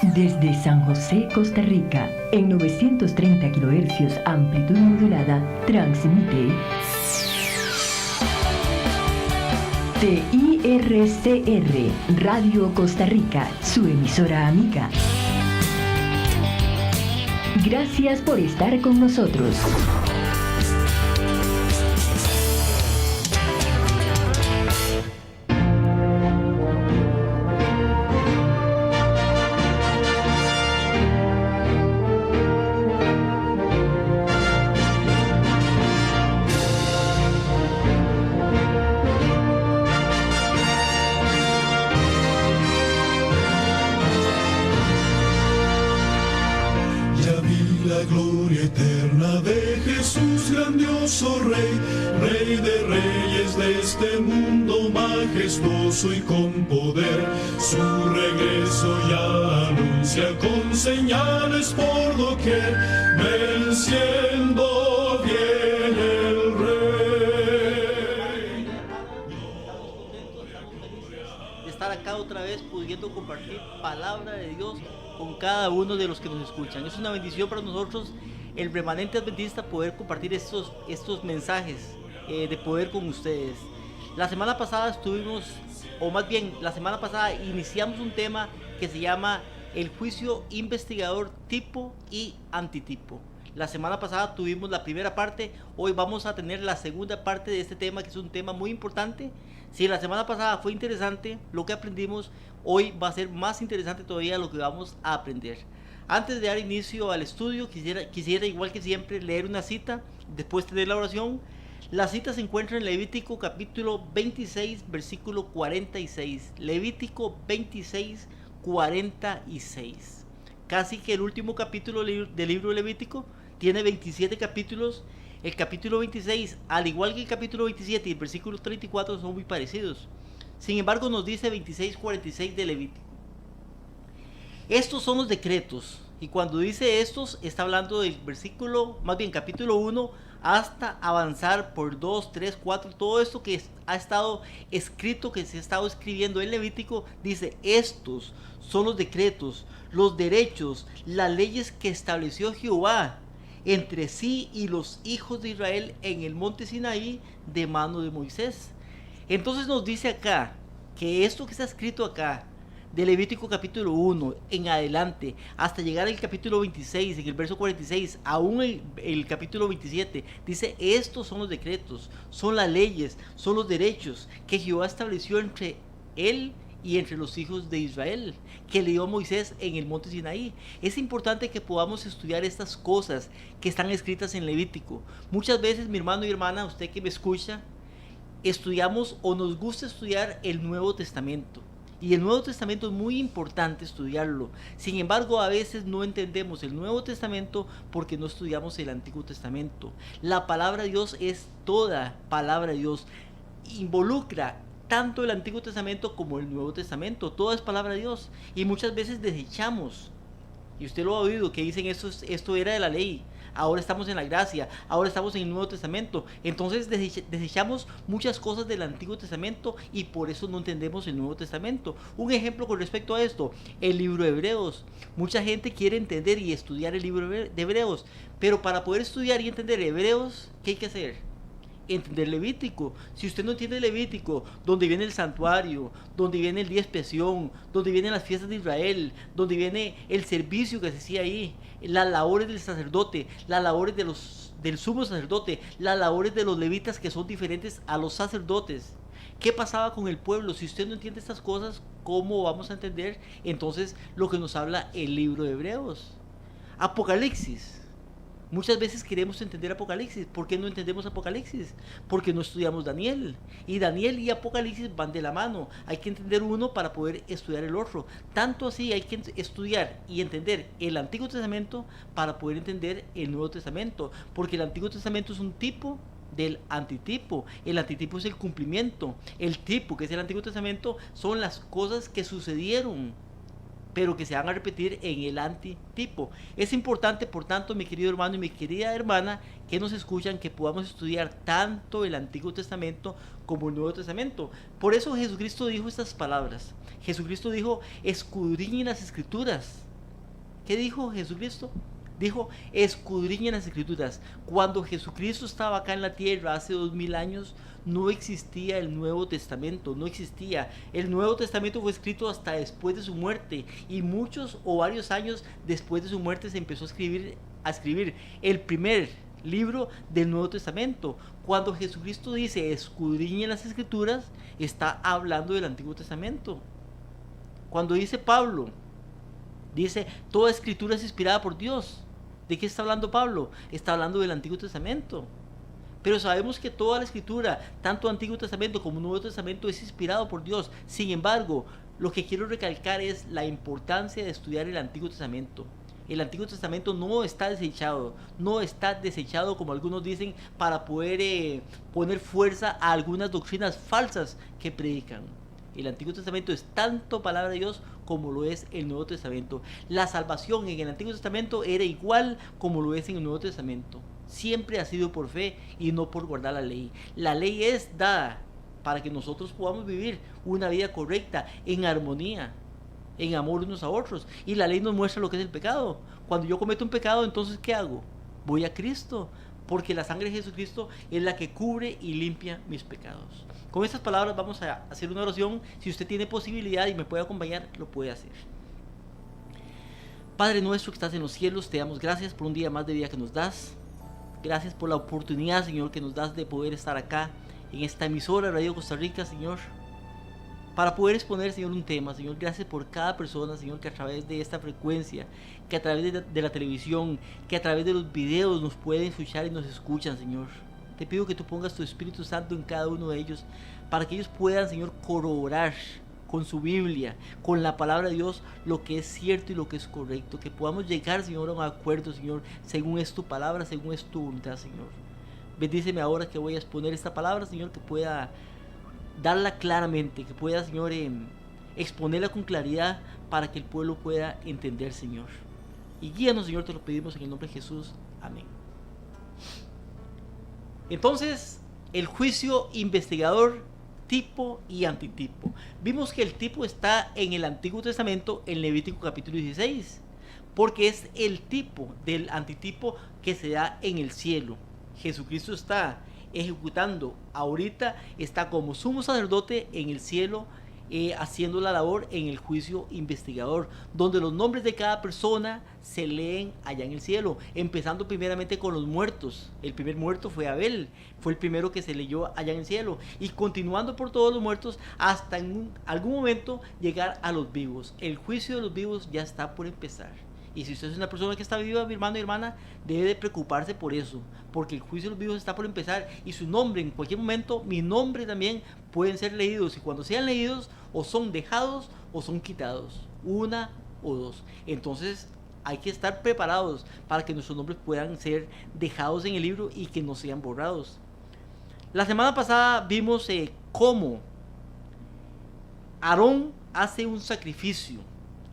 Desde San José, Costa Rica, en 930 kHz amplitud modulada, transmite TIRCR, Radio Costa Rica, su emisora amiga. Gracias por estar con nosotros. Y con poder su regreso ya anuncia con señales por doquier, venciendo viene el rey. De estar acá otra vez pudiendo compartir palabra de Dios con cada uno de los que nos escuchan. Es una bendición para nosotros, el remanente adventista, poder compartir estos mensajes de poder con ustedes. La semana pasada iniciamos un tema que se llama el juicio investigador tipo y antitipo. La semana pasada tuvimos la primera parte, hoy vamos a tener la segunda parte de este tema, que es un tema muy importante. Si la semana pasada fue interesante lo que aprendimos, hoy va a ser más interesante todavía lo que vamos a aprender. Antes de dar inicio al estudio, quisiera igual que siempre leer una cita, después tener la oración. La cita se encuentra en Levítico capítulo 26, versículo 46. Levítico 26, 46. Casi que el último capítulo del libro de Levítico tiene 27 capítulos. El capítulo 26, al igual que el capítulo 27 y el versículo 34, son muy parecidos. Sin embargo, nos dice 26, 46 de Levítico. Estos son los decretos. Y cuando dice estos, está hablando del capítulo 1, hasta avanzar por 2, 3, 4, todo esto que ha estado escrito, que se ha estado escribiendo en Levítico, dice: estos son los decretos, los derechos, las leyes que estableció Jehová entre sí y los hijos de Israel en el monte Sinaí de mano de Moisés. Entonces nos dice acá que esto que está escrito acá, de Levítico capítulo 1 en adelante, hasta llegar al capítulo 26, en el verso 46, aún el capítulo 27, dice: estos son los decretos, son las leyes, son los derechos que Jehová estableció entre él y entre los hijos de Israel, que le dio a Moisés en el monte Sinaí. Es importante que podamos estudiar estas cosas que están escritas en Levítico. Muchas veces, mi hermano y hermana, usted que me escucha, estudiamos o nos gusta estudiar el Nuevo Testamento. Y el Nuevo Testamento es muy importante estudiarlo. Sin embargo, a veces no entendemos el Nuevo Testamento porque no estudiamos el Antiguo Testamento. La palabra de Dios es toda palabra de Dios. Involucra tanto el Antiguo Testamento como el Nuevo Testamento. Todo es palabra de Dios. Y muchas veces desechamos. Y usted lo ha oído, que dicen esto era de la ley. Ahora estamos en la gracia, ahora estamos en el Nuevo Testamento. Entonces desechamos muchas cosas del Antiguo Testamento y por eso no entendemos el Nuevo Testamento. Un ejemplo con respecto a esto, el libro de Hebreos. Mucha gente quiere entender y estudiar el libro de Hebreos, pero para poder estudiar y entender Hebreos, ¿qué hay que hacer? Entender Levítico. Si usted no entiende Levítico, donde viene el santuario, donde viene el día de expiación, donde vienen las fiestas de Israel, donde viene el servicio que se hacía ahí, las labores del sacerdote, las labores del sumo sacerdote, las labores de los levitas, que son diferentes a los sacerdotes. ¿Qué pasaba con el pueblo? Si usted no entiende estas cosas, ¿cómo vamos a entender entonces lo que nos habla el libro de Hebreos? Apocalipsis. Muchas veces queremos entender Apocalipsis. ¿Por qué no entendemos Apocalipsis? Porque no estudiamos Daniel. Y Daniel y Apocalipsis van de la mano. Hay que entender uno para poder estudiar el otro. Tanto así hay que estudiar y entender el Antiguo Testamento para poder entender el Nuevo Testamento. Porque el Antiguo Testamento es un tipo del antitipo. El antitipo es el cumplimiento. El tipo, que es el Antiguo Testamento, son las cosas que sucedieron, pero que se van a repetir en el antitipo. Es importante, por tanto, mi querido hermano y mi querida hermana, que nos escuchan, que podamos estudiar tanto el Antiguo Testamento como el Nuevo Testamento. Por eso Jesucristo dijo estas palabras. Jesucristo dijo: escudriñen las Escrituras, ¿Qué dijo Jesucristo? Dijo, escudriñen las Escrituras. Cuando Jesucristo estaba acá en la tierra hace 2000 años, no existía el Nuevo Testamento, no existía. El Nuevo Testamento fue escrito hasta después de su muerte, y muchos o varios años después de su muerte se empezó a escribir el primer libro del Nuevo Testamento. Cuando Jesucristo dice escudriñen las Escrituras, está hablando del Antiguo Testamento. Cuando dice Pablo, dice toda escritura es inspirada por Dios. ¿De qué está hablando Pablo? Está hablando del Antiguo Testamento. Pero sabemos que toda la escritura, tanto Antiguo Testamento como Nuevo Testamento, es inspirado por Dios. Sin embargo, lo que quiero recalcar es la importancia de estudiar el Antiguo Testamento. El Antiguo Testamento no está desechado como algunos dicen para poder poner fuerza a algunas doctrinas falsas que predican. El Antiguo Testamento es tanto palabra de Dios como lo es el Nuevo Testamento. La salvación en el Antiguo Testamento era igual como lo es en el Nuevo Testamento. Siempre ha sido por fe y no por guardar la ley. La ley es dada para que nosotros podamos vivir una vida correcta, en armonía, en amor unos a otros. Y la ley nos muestra lo que es el pecado. Cuando yo cometo un pecado, entonces ¿qué hago? Voy a Cristo, porque la sangre de Jesucristo es la que cubre y limpia mis pecados. Con estas palabras vamos a hacer una oración. Si usted tiene posibilidad y me puede acompañar, lo puede hacer. Padre nuestro que estás en los cielos, te damos gracias por un día más de vida que nos das. Gracias por la oportunidad, Señor, que nos das de poder estar acá en esta emisora Radio Costa Rica, Señor, para poder exponer, Señor, un tema. Señor, gracias por cada persona, Señor, que a través de esta frecuencia, que a través de la televisión, que a través de los videos nos pueden escuchar y nos escuchan, Señor. Te pido que tú pongas tu Espíritu Santo en cada uno de ellos, para que ellos puedan, Señor, corroborar con su Biblia, con la palabra de Dios, lo que es cierto y lo que es correcto. Que podamos llegar, Señor, a un acuerdo, Señor, según es tu palabra, según es tu voluntad, Señor. Bendíceme ahora que voy a exponer esta palabra, Señor, que pueda darla claramente, que pueda, Señor, exponerla con claridad para que el pueblo pueda entender, Señor. Y guíanos, Señor, te lo pedimos en el nombre de Jesús. Amén. Entonces, el juicio investigador, tipo y antitipo. Vimos que el tipo está en el Antiguo Testamento, en Levítico capítulo 16, porque es el tipo del antitipo que se da en el cielo. Jesucristo está ejecutando, ahorita está como sumo sacerdote en el cielo, haciendo la labor en el juicio investigador, donde los nombres de cada persona se leen allá en el cielo, empezando primeramente con los muertos. El primer muerto fue Abel, fue el primero que se leyó allá en el cielo, y continuando por todos los muertos hasta en algún momento llegar a los vivos. El juicio de los vivos ya está por empezar. Y si usted es una persona que está viva, mi hermano y hermana, debe de preocuparse por eso, porque el juicio de los vivos está por empezar, y su nombre en cualquier momento, mi nombre también, pueden ser leídos, y cuando sean leídos, o son dejados o son quitados, una o dos. Entonces hay que estar preparados para que nuestros nombres puedan ser dejados en el libro y que no sean borrados. La semana pasada vimos cómo Aarón hace un sacrificio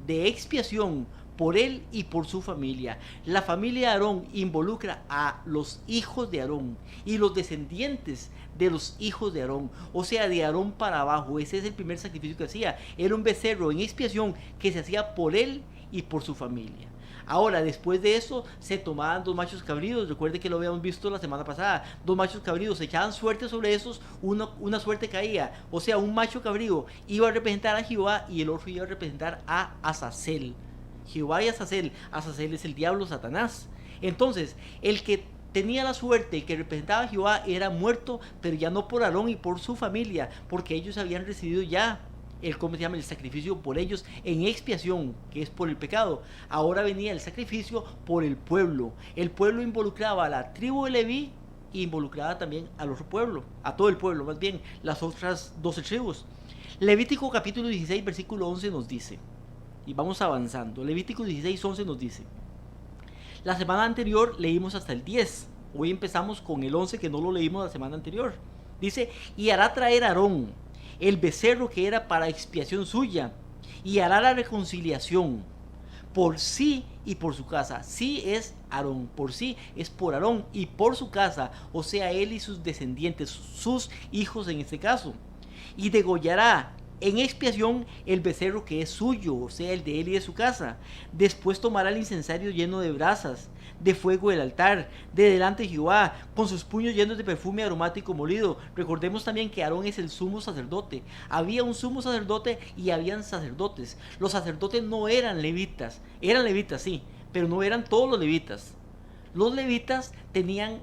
de expiación por él y por su familia. La familia de Aarón involucra a los hijos de Aarón y los descendientes de los hijos de Aarón, o sea, de Aarón para abajo. Ese es el primer sacrificio que hacía. Era un becerro en expiación que se hacía por él y por su familia. Ahora, después de eso, se tomaban 2 machos cabríos. Recuerde que lo habíamos visto la semana pasada. 2 machos cabríos, se echaban suerte sobre esos, una suerte caía. O sea, un macho cabrío iba a representar a Jehová y el otro iba a representar a Azazel. Jehová y Azazel. Azazel es el diablo, Satanás. Entonces, el que tenía la suerte, el que representaba a Jehová, era muerto, pero ya no por Aarón y por su familia, porque ellos habían recibido ya el sacrificio por ellos en expiación, que es por el pecado. Ahora venía el sacrificio por el pueblo. El pueblo involucraba a la tribu de Leví e involucraba también al otro pueblo, a todo el pueblo, más bien las otras 12 tribus. Levítico capítulo 16, versículo 11 nos dice, y vamos avanzando. Levítico 16, 11 nos dice: la semana anterior leímos hasta el 10. Hoy empezamos con el 11 que no lo leímos la semana anterior. Dice: y hará traer a Aarón el becerro que era para expiación suya, y hará la reconciliación por sí y por su casa. Sí es Aarón, por sí es por Aarón y por su casa, o sea, él y sus descendientes, sus hijos en este caso. Y degollará en expiación el becerro que es suyo, o sea, el de él y de su casa. Después tomará el incensario lleno de brasas, de fuego del altar, de delante de Jehová, con sus puños llenos de perfume aromático molido. Recordemos también que Aarón es el sumo sacerdote. Había un sumo sacerdote y habían sacerdotes. Los sacerdotes no eran levitas sí, pero no eran todos los levitas. Los levitas tenían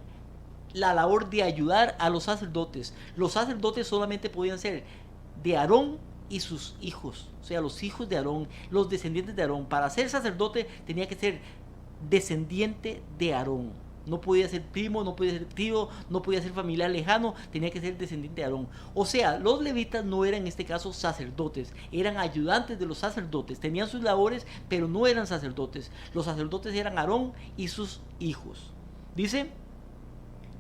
la labor de ayudar a los sacerdotes. Los sacerdotes solamente podían ser de Aarón y sus hijos, o sea, los hijos de Aarón, los descendientes de Aarón. Para ser sacerdote tenía que ser descendiente de Aarón. No podía ser primo, no podía ser tío, no podía ser familiar lejano, tenía que ser descendiente de Aarón. O sea, los levitas no eran en este caso sacerdotes, eran ayudantes de los sacerdotes, tenían sus labores, pero no eran sacerdotes. Los sacerdotes eran Aarón y sus hijos. Dice,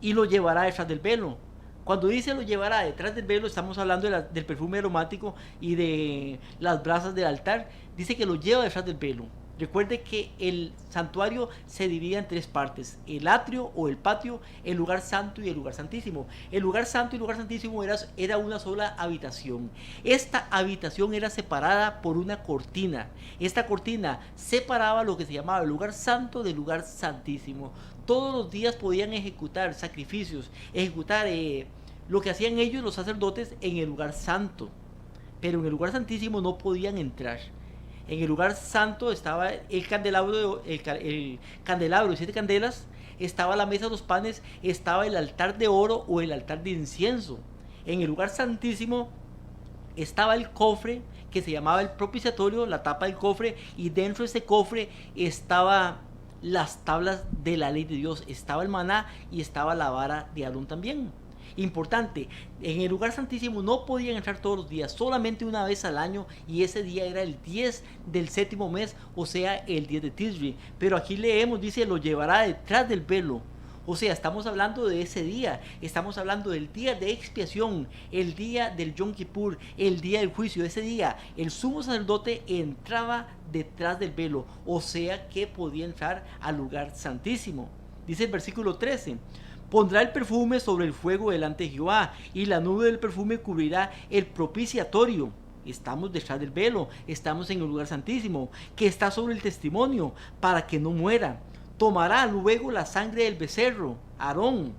y lo llevará detrás del velo. Cuando dice lo llevará detrás del velo, estamos hablando del perfume aromático y de las brasas del altar. Dice que lo lleva detrás del velo. Recuerde que el santuario se divide en tres partes: el atrio o el patio, el lugar santo y el lugar santísimo. El lugar santo y el lugar santísimo era una sola habitación. Esta habitación era separada por una cortina. Esta cortina separaba lo que se llamaba el lugar santo del lugar santísimo. Todos los días podían ejecutar sacrificios, ejecutar lo que hacían ellos, los sacerdotes, en el lugar santo. Pero en el lugar santísimo no podían entrar. En el lugar santo estaba el candelabro de 7 candelas, estaba la mesa de los panes, estaba el altar de oro o el altar de incienso. En el lugar santísimo estaba el cofre que se llamaba el propiciatorio, la tapa del cofre, y dentro de ese cofre estaba las tablas de la ley de Dios, estaba el maná y estaba la vara de Aarón también. Importante, en el lugar santísimo no podían entrar todos los días, solamente una vez al año, y ese día era el 10 del séptimo mes, o sea, el 10 de Tisri. Pero aquí leemos, dice, lo llevará detrás del velo. O sea, estamos hablando de ese día, estamos hablando del día de expiación, el día del Yom Kippur, el día del juicio. Ese día el sumo sacerdote entraba detrás del velo, o sea que podía entrar al lugar santísimo. Dice el versículo 13, pondrá el perfume sobre el fuego delante de Jehová, y la nube del perfume cubrirá el propiciatorio. Estamos detrás del velo, estamos en el lugar santísimo, que está sobre el testimonio, para que no muera. Tomará luego la sangre del becerro, Aarón,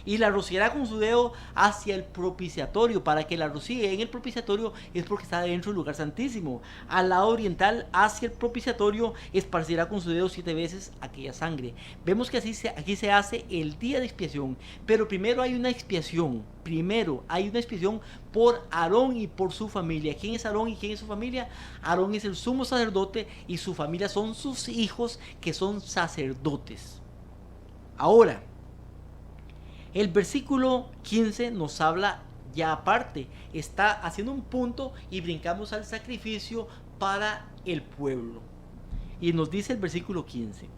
y la rociará con su dedo hacia el propiciatorio. Para que la rocíe en el propiciatorio es porque está dentro del lugar santísimo. Al lado oriental, hacia el propiciatorio, esparcirá con su dedo 7 veces aquella sangre. Vemos que aquí se hace el día de expiación, pero primero hay una expiación. Primero hay una expiación por Aarón y por su familia. ¿Quién es Aarón y quién es su familia? Aarón es el sumo sacerdote y su familia son sus hijos, que son sacerdotes. Ahora, el versículo 15 nos habla ya aparte, está haciendo un punto y brincamos al sacrificio para el pueblo. Y nos dice el versículo 15,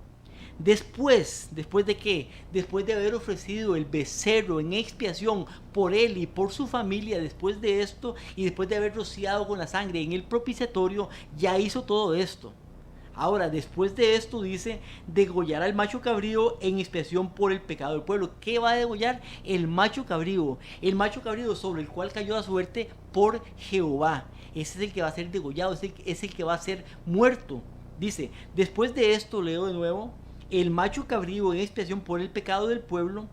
¿después de qué? Después de haber ofrecido el becerro en expiación por él y por su familia, después de esto y después de haber rociado con la sangre en el propiciatorio, ya hizo todo esto. Ahora, después de esto, dice, degollará el macho cabrío en expiación por el pecado del pueblo. ¿Qué va a degollar? El macho cabrío sobre el cual cayó la suerte por Jehová. Ese es el que va a ser degollado, es el que va a ser muerto. Dice, después de esto, leo de nuevo, el macho cabrío en expiación por el pecado del pueblo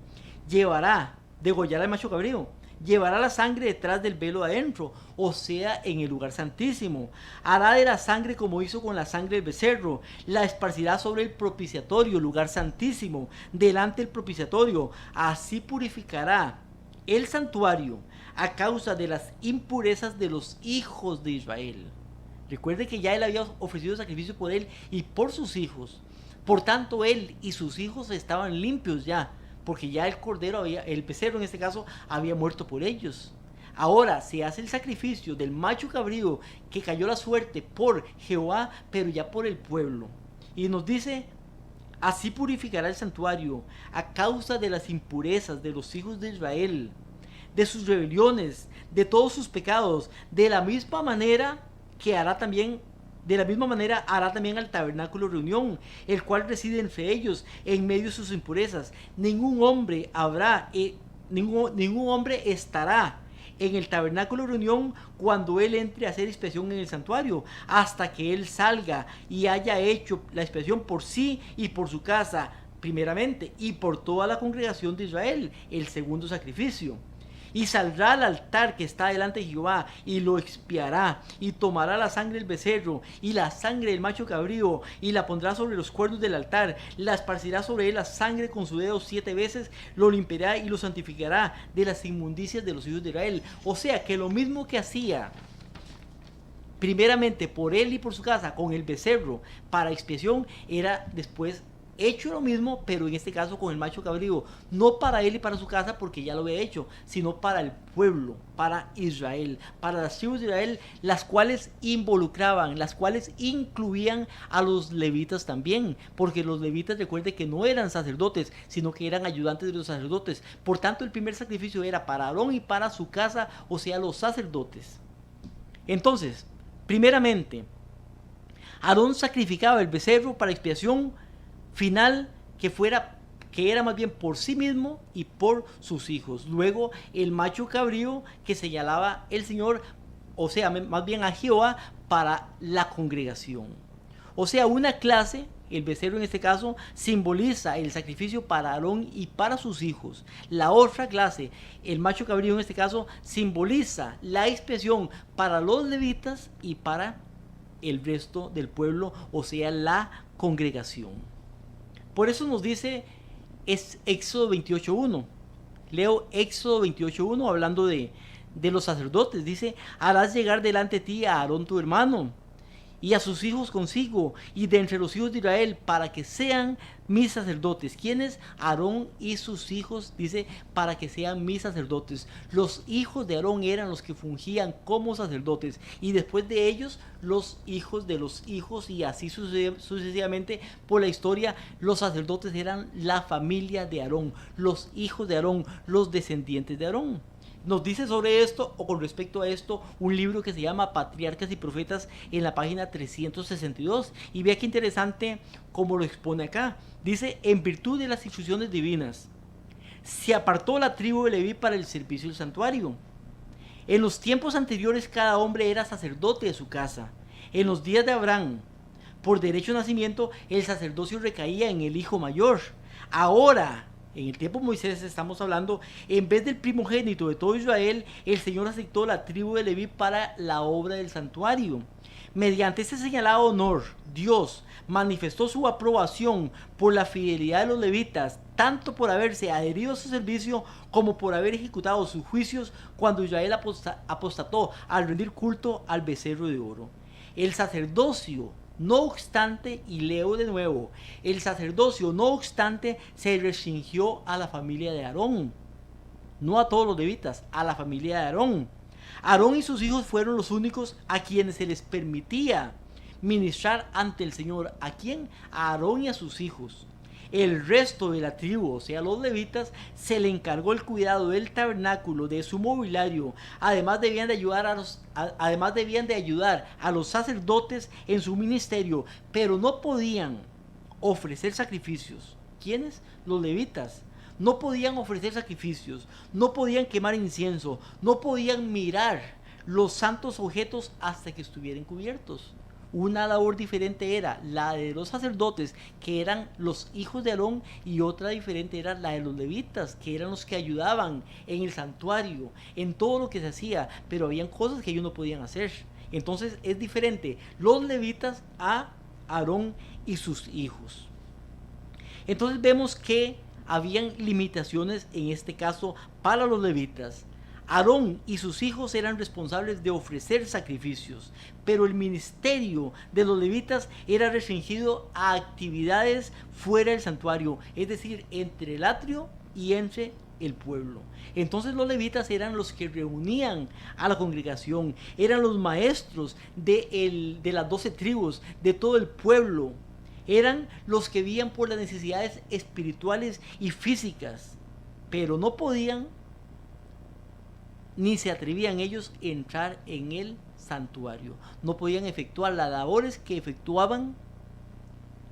degollará el macho cabrío. Llevará la sangre detrás del velo adentro, o sea, en el lugar santísimo. Hará de la sangre como hizo con la sangre del becerro. La esparcirá sobre el propiciatorio, lugar santísimo, delante del propiciatorio. Así purificará el santuario a causa de las impurezas de los hijos de Israel. Recuerde que ya él había ofrecido sacrificio por él y por sus hijos. Por tanto, él y sus hijos estaban limpios ya, porque ya el becerro en este caso, había muerto por ellos. Ahora se hace el sacrificio del macho cabrío que cayó la suerte por Jehová, pero ya por el pueblo. Y nos dice, así purificará el santuario a causa de las impurezas de los hijos de Israel, de sus rebeliones, de todos sus pecados. De la misma manera hará también al tabernáculo reunión, el cual reside entre ellos, en medio de sus impurezas. Ningún hombre estará en el tabernáculo de reunión cuando él entre a hacer expiación en el santuario, hasta que él salga y haya hecho la expiación por sí y por su casa, primeramente, y por toda la congregación de Israel, el segundo sacrificio. Y saldrá al altar que está delante de Jehová, y lo expiará, y tomará la sangre del becerro, y la sangre del macho cabrío, y la pondrá sobre los cuernos del altar, la esparcirá sobre él la sangre con su dedo 7 veces, lo limpiará y lo santificará de las inmundicias de los hijos de Israel. O sea que lo mismo que hacía primeramente por él y por su casa con el becerro para expiación, era después hecho lo mismo, pero en este caso con el macho cabrío, no para él y para su casa porque ya lo había hecho, sino para el pueblo, para Israel, para las tribus de Israel, las cuales involucraban, las cuales incluían a los levitas también, porque los levitas, recuerde que no eran sacerdotes, sino que eran ayudantes de los sacerdotes. Por tanto, el primer sacrificio era para Aarón y para su casa, o sea, los sacerdotes. Entonces, primeramente, Aarón sacrificaba el becerro para expiación final, que era más bien por sí mismo y por sus hijos. Luego el macho cabrío que señalaba el Señor, o sea, más bien a Jehová, para la congregación. O sea, una clase, el becerro en este caso, simboliza el sacrificio para Aarón y para sus hijos. La otra clase, el macho cabrío en este caso, simboliza la expiación para los levitas y para el resto del pueblo, o sea, la congregación. Por eso nos dice Éxodo 28.1. Leo Éxodo 28.1 hablando de los sacerdotes. Dice: harás llegar delante de ti a Aarón tu hermano y a sus hijos consigo, y de entre los hijos de Israel, para que sean mis sacerdotes. ¿Quiénes? Aarón y sus hijos, dice, para que sean mis sacerdotes. Los hijos de Aarón eran los que fungían como sacerdotes, y después de ellos, los hijos de los hijos, y así sucesivamente por la historia. Los sacerdotes eran la familia de Aarón, los hijos de Aarón, los descendientes de Aarón. Nos dice sobre esto, o con respecto a esto, un libro que se llama Patriarcas y Profetas, en la página 362. Y vea qué interesante cómo lo expone acá. Dice: en virtud de las instrucciones divinas, se apartó la tribu de Leví para el servicio del santuario. En los tiempos anteriores, cada hombre era sacerdote de su casa. En los días de Abraham, por derecho de nacimiento, el sacerdocio recaía en el hijo mayor. Ahora, en el tiempo de Moisés estamos hablando, en vez del primogénito de todo Israel, el Señor aceptó la tribu de Leví para la obra del santuario. Mediante este señalado honor, Dios manifestó su aprobación por la fidelidad de los levitas, tanto por haberse adherido a su servicio como por haber ejecutado sus juicios cuando Israel apostató al rendir culto al becerro de oro. El sacerdocio, no obstante, y leo de nuevo, el sacerdocio, no obstante, se restringió a la familia de Aarón, no a todos los levitas, a la familia de Aarón. Aarón y sus hijos fueron los únicos a quienes se les permitía ministrar ante el Señor. ¿A quién? A Aarón y a sus hijos. El resto de la tribu, o sea, los levitas, se le encargó el cuidado del tabernáculo, de su mobiliario. Además debían de ayudar a los sacerdotes en su ministerio, pero no podían ofrecer sacrificios. ¿Quiénes? Los levitas. No podían ofrecer sacrificios, no podían quemar incienso, no podían mirar los santos objetos hasta que estuvieran cubiertos. Una labor diferente era la de los sacerdotes, que eran los hijos de Aarón, y otra diferente era la de los levitas, que eran los que ayudaban en el santuario, en todo lo que se hacía, pero habían cosas que ellos no podían hacer. Entonces es diferente los levitas a Aarón y sus hijos. Entonces vemos que habían limitaciones en este caso para los levitas. Aarón y sus hijos eran responsables de ofrecer sacrificios, pero el ministerio de los levitas era restringido a actividades fuera del santuario, es decir, entre el atrio y entre el pueblo. Entonces los levitas eran los que reunían a la congregación, eran los maestros de las 12 tribus, de todo el pueblo. Eran los que veían por las necesidades espirituales y físicas, pero no podían ni se atrevían ellos a entrar en el santuario. No podían efectuar las labores que efectuaban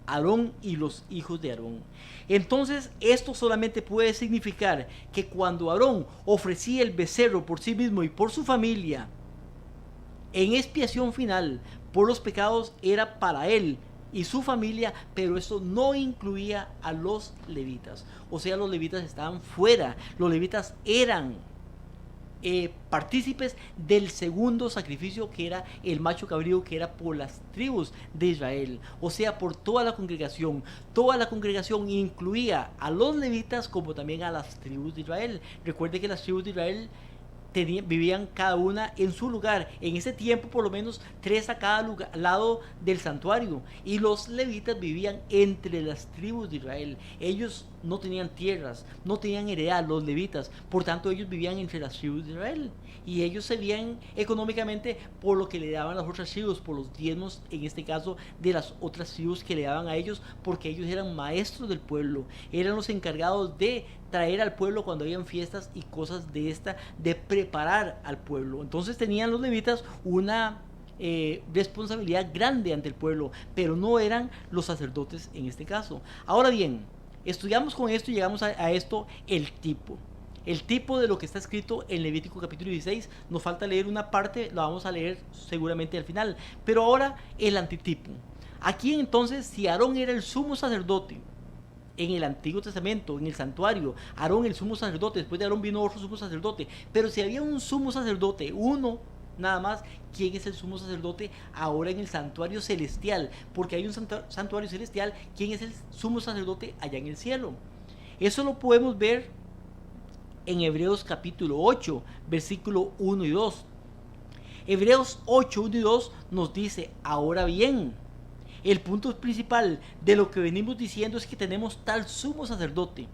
Aarón y los hijos de Aarón. Entonces, esto solamente puede significar que cuando Aarón ofrecía el becerro por sí mismo y por su familia, en expiación final por los pecados, era para él y su familia, pero eso no incluía a los levitas. O sea, los levitas estaban fuera. Los levitas eran partícipes del segundo sacrificio, que era el macho cabrío, que era por las tribus de Israel, o sea, por toda la congregación. Toda la congregación incluía a los levitas como también a las tribus de Israel. Recuerde que las tribus de Israel vivían cada una en su lugar. En ese tiempo, por lo menos 3 a cada lado del santuario, y los levitas vivían entre las tribus de Israel. Ellos no tenían tierras, no tenían heredad, los levitas, por tanto ellos vivían entre las tribus de Israel, y ellos se veían económicamente por lo que le daban las otras tribus, por los diezmos, en este caso de las otras tribus que le daban a ellos, porque ellos eran maestros del pueblo, eran los encargados de traer al pueblo cuando habían fiestas y cosas de preparar al pueblo. Entonces tenían los levitas una responsabilidad grande ante el pueblo, pero no eran los sacerdotes en este caso. Ahora bien, estudiamos con esto y llegamos a esto, el tipo. El tipo de lo que está escrito en Levítico capítulo 16. Nos falta leer una parte, la vamos a leer seguramente al final. Pero ahora el antitipo. Aquí entonces, si Aarón era el sumo sacerdote en el Antiguo Testamento, en el santuario, Aarón el sumo sacerdote, después de Aarón vino otro sumo sacerdote, pero si había un sumo sacerdote, uno nada más, ¿quién es el sumo sacerdote ahora en el santuario celestial? Porque hay un santuario celestial. ¿Quién es el sumo sacerdote allá en el cielo? Eso lo podemos ver en Hebreos capítulo 8, versículo 1 y 2. Hebreos 8, 1 y 2 nos dice: ahora bien, el punto principal de lo que venimos diciendo es que tenemos tal sumo sacerdote,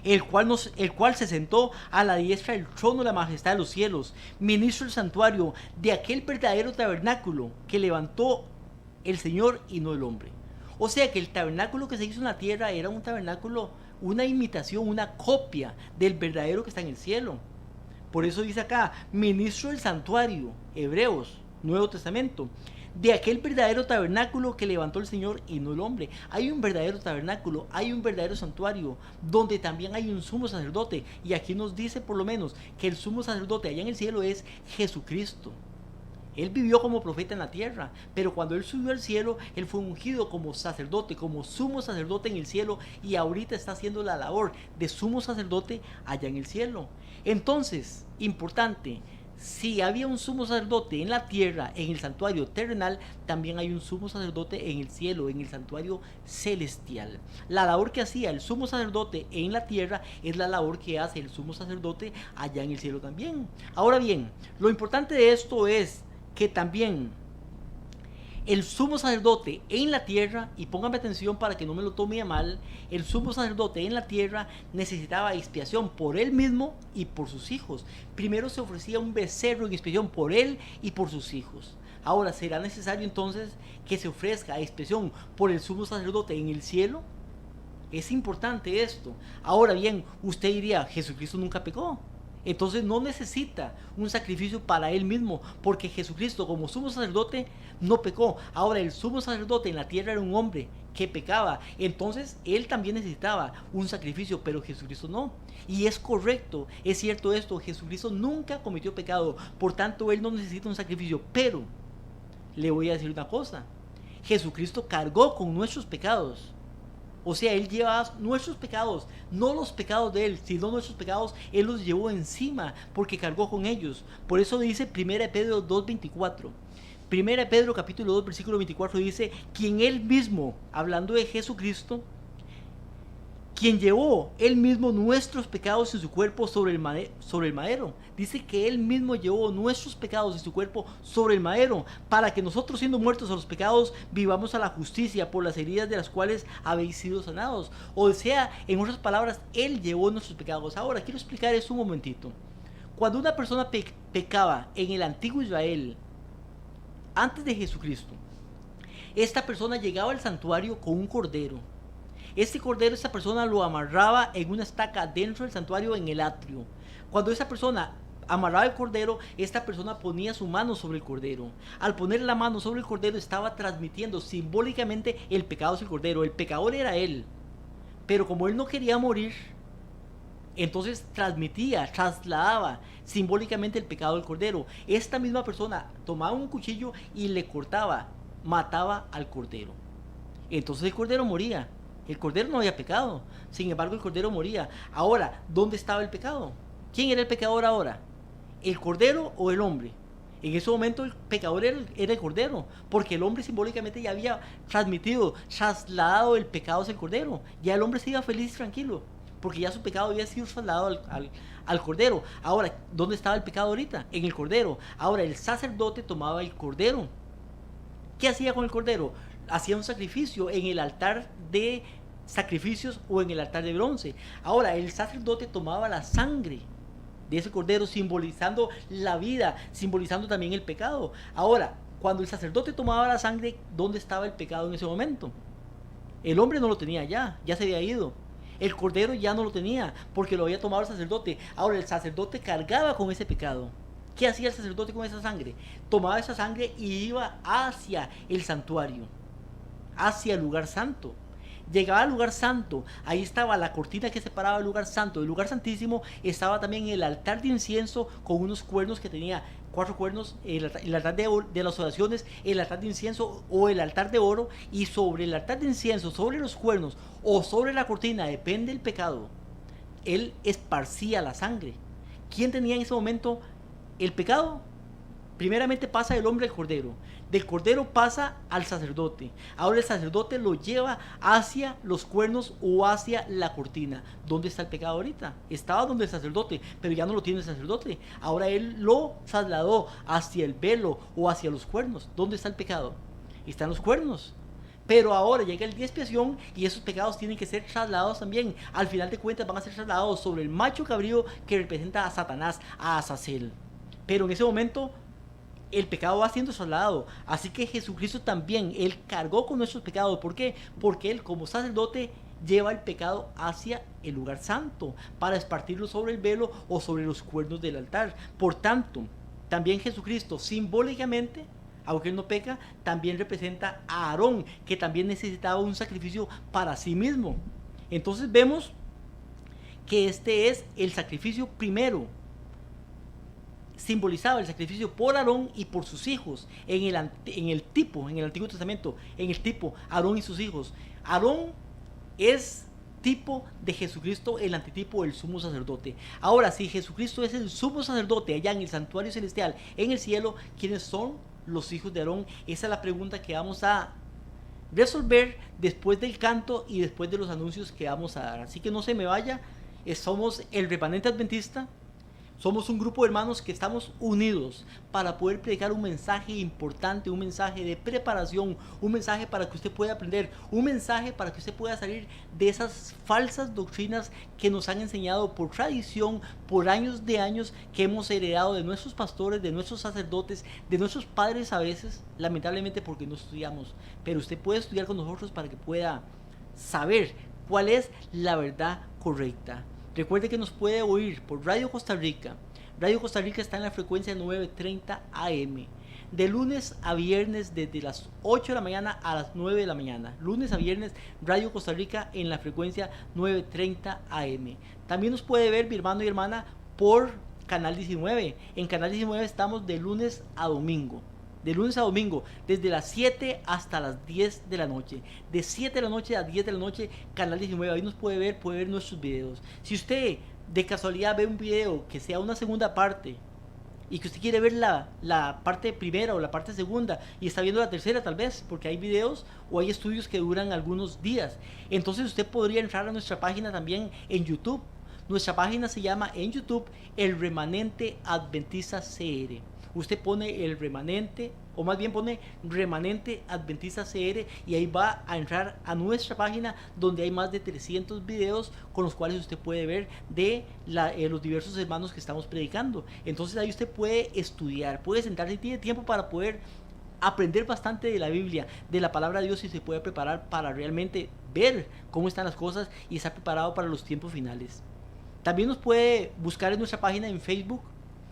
el cual se sentó a la diestra del trono de la majestad de los cielos, ministro del santuario, de aquel verdadero tabernáculo que levantó el Señor y no el hombre. O sea que el tabernáculo que se hizo en la tierra era un tabernáculo, una imitación, una copia del verdadero que está en el cielo. Por eso dice acá, ministro del santuario, Hebreos, Nuevo Testamento, de aquel verdadero tabernáculo que levantó el Señor y no el hombre. Hay un verdadero tabernáculo, hay un verdadero santuario, donde también hay un sumo sacerdote. Y aquí nos dice por lo menos que el sumo sacerdote allá en el cielo es Jesucristo. Él vivió como profeta en la tierra, pero cuando Él subió al cielo, Él fue ungido como sacerdote, como sumo sacerdote en el cielo, y ahorita está haciendo la labor de sumo sacerdote allá en el cielo. Entonces, importante, si había un sumo sacerdote en la tierra, en el santuario terrenal, también hay un sumo sacerdote en el cielo, en el santuario celestial. La labor que hacía el sumo sacerdote en la tierra es la labor que hace el sumo sacerdote allá en el cielo también. Ahora bien, lo importante de esto es que también el sumo sacerdote en la tierra, y póngame atención para que no me lo tome a mal, el sumo sacerdote en la tierra necesitaba expiación por él mismo y por sus hijos. Primero se ofrecía un becerro en expiación por él y por sus hijos. Ahora, ¿será necesario entonces que se ofrezca expiación por el sumo sacerdote en el cielo? Es importante esto. Ahora bien, usted diría, Jesucristo nunca pecó. Entonces no necesita un sacrificio para él mismo, porque Jesucristo como sumo sacerdote no pecó. Ahora, el sumo sacerdote en la tierra era un hombre que pecaba, entonces él también necesitaba un sacrificio, pero Jesucristo no. Y es correcto, es cierto esto, Jesucristo nunca cometió pecado, por tanto él no necesita un sacrificio. Pero le voy a decir una cosa: Jesucristo cargó con nuestros pecados. O sea, Él lleva nuestros pecados, no los pecados de Él, sino nuestros pecados, Él los llevó encima porque cargó con ellos. Por eso dice 1 Pedro 2:24. 1 Pedro capítulo 2 versículo 24 dice, quien Él mismo, hablando de Jesucristo, quien llevó Él mismo nuestros pecados en su cuerpo sobre el madero. Dice que Él mismo llevó nuestros pecados en su cuerpo sobre el madero, para que nosotros, siendo muertos a los pecados, vivamos a la justicia, por las heridas de las cuales habéis sido sanados. O sea, en otras palabras, Él llevó nuestros pecados. Ahora, quiero explicar eso un momentito. Cuando una persona pecaba en el antiguo Israel, antes de Jesucristo, esta persona llegaba al santuario con un cordero. Este cordero, esta persona lo amarraba en una estaca dentro del santuario, en el atrio. Cuando esa persona amarraba el cordero, esta persona ponía su mano sobre el cordero. Al poner la mano sobre el cordero estaba transmitiendo simbólicamente el pecado hacia el cordero. El pecador era él, pero como él no quería morir, entonces trasladaba simbólicamente el pecado del cordero. Esta misma persona tomaba un cuchillo y le cortaba, mataba al cordero. Entonces el cordero moría. El cordero no había pecado, sin embargo el cordero moría. Ahora, ¿dónde estaba el pecado? ¿Quién era el pecador ahora? ¿El cordero o el hombre? En ese momento el pecador era el cordero, porque el hombre simbólicamente ya había trasladado el pecado hacia el cordero. Ya el hombre se iba feliz y tranquilo, porque ya su pecado había sido trasladado al cordero. Ahora, ¿dónde estaba el pecado ahorita? En el cordero. Ahora, el sacerdote tomaba el cordero. ¿Qué hacía con el cordero? Hacía un sacrificio en el altar de sacrificios o en el altar de bronce. Ahora, el sacerdote tomaba la sangre de ese cordero, simbolizando la vida, simbolizando también el pecado. Ahora, cuando el sacerdote tomaba la sangre, ¿dónde estaba el pecado en ese momento? El hombre no lo tenía ya se había ido. El cordero ya no lo tenía, porque lo había tomado el sacerdote. Ahora, el sacerdote cargaba con ese pecado. ¿Qué hacía el sacerdote con esa sangre? Tomaba esa sangre y iba hacia el santuario, hacia el lugar santo. Llegaba al lugar santo, ahí estaba la cortina que separaba el lugar santo. El lugar santísimo estaba también el altar de incienso con unos cuernos que tenía 4 cuernos, el altar de las oraciones, el altar de incienso o el altar de oro. Y sobre el altar de incienso, sobre los cuernos o sobre la cortina, depende del pecado, él esparcía la sangre. ¿Quién tenía en ese momento el pecado? Primeramente pasa del hombre al cordero. Del cordero pasa al sacerdote. Ahora el sacerdote lo lleva hacia los cuernos o hacia la cortina. ¿Dónde está el pecado ahorita? Estaba donde el sacerdote, pero ya no lo tiene el sacerdote. Ahora él lo trasladó hacia el velo o hacia los cuernos. ¿Dónde está el pecado? Está en los cuernos. Pero ahora llega el día de expiación y esos pecados tienen que ser trasladados también. Al final de cuentas van a ser trasladados sobre el macho cabrío que representa a Satanás, a Azazel. Pero en ese momento el pecado va siendo trasladado. Así que Jesucristo también, él cargó con nuestros pecados. ¿Por qué? Porque él como sacerdote lleva el pecado hacia el lugar santo para esparcirlo sobre el velo o sobre los cuernos del altar. Por tanto, también Jesucristo simbólicamente, aunque él no peca, también representa a Aarón, que también necesitaba un sacrificio para sí mismo. Entonces vemos que este es el sacrificio primero. Simbolizaba el sacrificio por Aarón y por sus hijos en el Antiguo Testamento, en el tipo Aarón y sus hijos. Aarón es tipo de Jesucristo, el antitipo del sumo sacerdote. Ahora, si Jesucristo es el sumo sacerdote allá en el santuario celestial, en el cielo, ¿quiénes son los hijos de Aarón? Esa es la pregunta que vamos a resolver después del canto y después de los anuncios que vamos a dar. Así que no se me vaya, somos el remanente adventista. Somos un grupo de hermanos que estamos unidos para poder predicar un mensaje importante, un mensaje de preparación, un mensaje para que usted pueda aprender, un mensaje para que usted pueda salir de esas falsas doctrinas que nos han enseñado por tradición, por años de años, que hemos heredado de nuestros pastores, de nuestros sacerdotes, de nuestros padres a veces, lamentablemente porque no estudiamos. Pero usted puede estudiar con nosotros para que pueda saber cuál es la verdad correcta. Recuerde que nos puede oír por Radio Costa Rica. Radio Costa Rica está en la frecuencia 930 AM. De lunes a viernes desde las 8 de la mañana a las 9 de la mañana. Lunes a viernes, Radio Costa Rica en la frecuencia 930 AM. También nos puede ver, mi hermano y hermana, por Canal 19. En Canal 19 estamos de lunes a domingo. De lunes a domingo, desde las 7 hasta las 10 de la noche. De 7 de la noche a 10 de la noche, Canal 19. Ahí nos puede ver nuestros videos. Si usted de casualidad ve un video que sea una segunda parte y que usted quiere ver la parte primera o la parte segunda y está viendo la tercera tal vez, porque hay videos o hay estudios que duran algunos días, entonces usted podría entrar a nuestra página también en YouTube. Nuestra página se llama en YouTube El Remanente Adventista CR. Usted pone el remanente, o más bien pone Remanente Adventista CR, y ahí va a entrar a nuestra página donde hay más de 300 videos con los cuales usted puede ver de los diversos hermanos que estamos predicando. Entonces ahí usted puede estudiar, puede sentarse y tiene tiempo para poder aprender bastante de la Biblia, de la palabra de Dios, y se puede preparar para realmente ver cómo están las cosas y estar preparado para los tiempos finales. También nos puede buscar en nuestra página en Facebook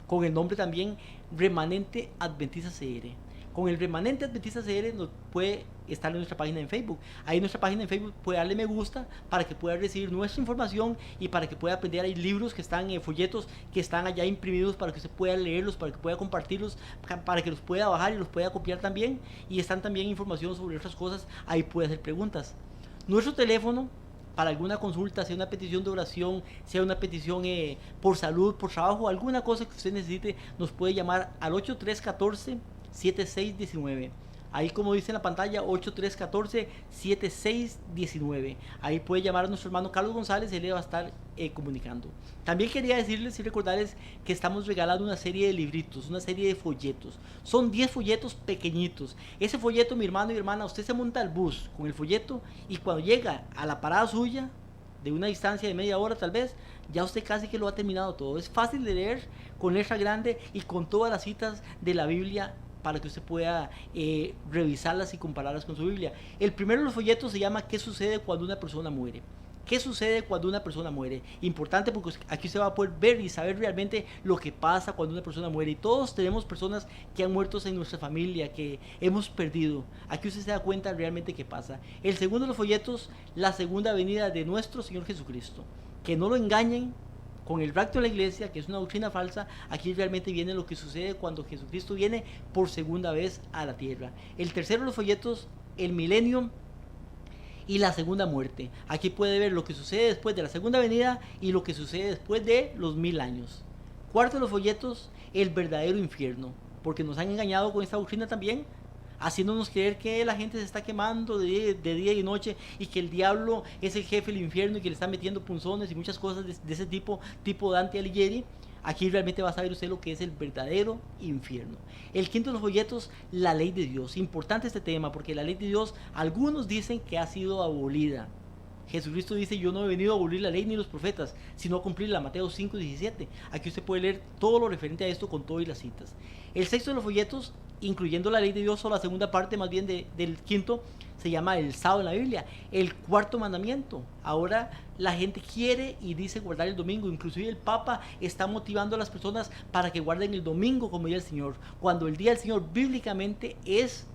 con el nombre también Remanente Adventista CR. Con el Remanente Adventista CR nos puede estar en nuestra página en Facebook. Ahí en nuestra página en Facebook puede darle me gusta para que pueda recibir nuestra información y para que pueda aprender. Hay libros que están, folletos que están allá imprimidos para que usted pueda leerlos, para que pueda compartirlos, para que los pueda bajar y los pueda copiar también. Y están también información sobre otras cosas. Ahí puede hacer preguntas. Nuestro teléfono para alguna consulta, sea una petición de oración, sea una petición por salud, por trabajo, alguna cosa que usted necesite, nos puede llamar al 8314-7619. Ahí, como dice en la pantalla, 8314-7619. Ahí puede llamar a nuestro hermano Carlos González, él le va a estar comunicando. También quería decirles y recordarles que estamos regalando una serie de libritos, una serie de folletos. Son 10 folletos pequeñitos. Ese folleto, mi hermano y hermana, usted se monta al bus con el folleto y cuando llega a la parada suya, de una distancia de media hora tal vez, ya usted casi que lo ha terminado todo. Es fácil de leer, con letra grande y con todas las citas de la Biblia para que usted pueda revisarlas y compararlas con su Biblia. El primero de los folletos se llama ¿Qué sucede cuando una persona muere? ¿Qué sucede cuando una persona muere? Importante porque aquí usted va a poder ver y saber realmente lo que pasa cuando una persona muere. Y todos tenemos personas que han muerto en nuestra familia, que hemos perdido. Aquí usted se da cuenta realmente qué pasa. El segundo de los folletos, la segunda venida de nuestro Señor Jesucristo. Que no lo engañen con el rapto de la iglesia, que es una doctrina falsa. Aquí realmente viene lo que sucede cuando Jesucristo viene por segunda vez a la tierra. El tercero de los folletos, el milenio y la segunda muerte. Aquí puede ver lo que sucede después de la segunda venida y lo que sucede después de los 1000 años. Cuarto de los folletos, el verdadero infierno, porque nos han engañado con esta doctrina también, haciéndonos creer que la gente se está quemando de día y noche y que el diablo es el jefe del infierno y que le está metiendo punzones y muchas cosas de ese tipo Dante Alighieri. Aquí realmente va a saber usted lo que es el verdadero infierno. El quinto de los folletos, la ley de Dios. Importante este tema porque la ley de Dios, algunos dicen que ha sido abolida. Jesucristo dice, yo no he venido a abolir la ley ni los profetas, sino a cumplirla, Mateo 5:17. Aquí usted puede leer todo lo referente a esto con todas las citas. El sexto de los folletos, incluyendo la ley de Dios, o la segunda parte más bien del quinto, se llama el sábado en la Biblia. El cuarto mandamiento. Ahora la gente quiere y dice guardar el domingo. Inclusive el Papa está motivando a las personas para que guarden el domingo como día del Señor, cuando el día del Señor bíblicamente es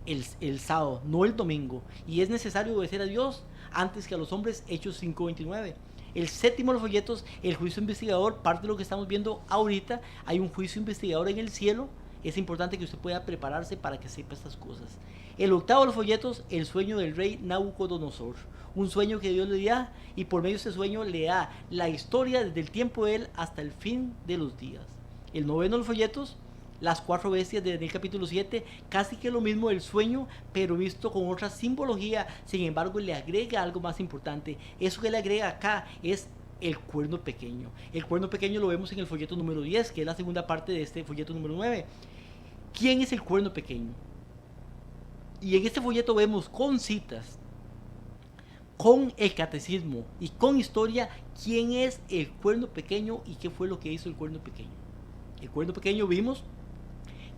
el sábado, no el domingo. Y es necesario obedecer a Dios antes que a los hombres. Hechos 5:29. El séptimo de los folletos, el juicio investigador, parte de lo que estamos viendo ahorita. Hay un juicio investigador en el cielo. Es importante que usted pueda prepararse para que sepa estas cosas. El octavo de los folletos, el sueño del rey Nabucodonosor. Un sueño que Dios le da y por medio de ese sueño le da la historia desde el tiempo de él hasta el fin de los días. El noveno de los folletos, las 4 bestias de Daniel capítulo 7, casi que lo mismo del sueño, pero visto con otra simbología. Sin embargo, le agrega algo más importante. Eso que le agrega acá es el cuerno pequeño. El cuerno pequeño lo vemos en el folleto número 10, que es la segunda parte de este folleto número 9. ¿Quién es el cuerno pequeño? Y en este folleto vemos con citas, con el catecismo y con historia, quién es el cuerno pequeño y qué fue lo que hizo el cuerno pequeño. El cuerno pequeño vimos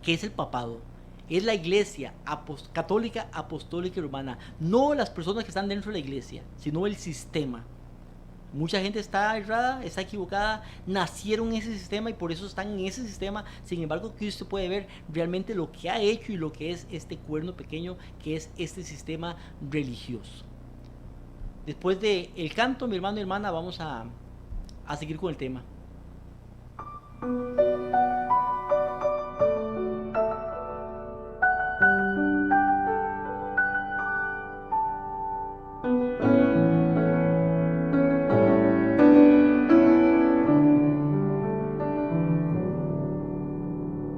que es el papado, es la iglesia católica, apostólica y romana, no las personas que están dentro de la iglesia, sino el sistema. Mucha gente está errada, está equivocada, nacieron en ese sistema y por eso están en ese sistema. Sin embargo, aquí usted puede ver realmente lo que ha hecho y lo que es este cuerno pequeño, que es este sistema religioso. Después del canto, mi hermano y hermana, vamos a seguir con el tema.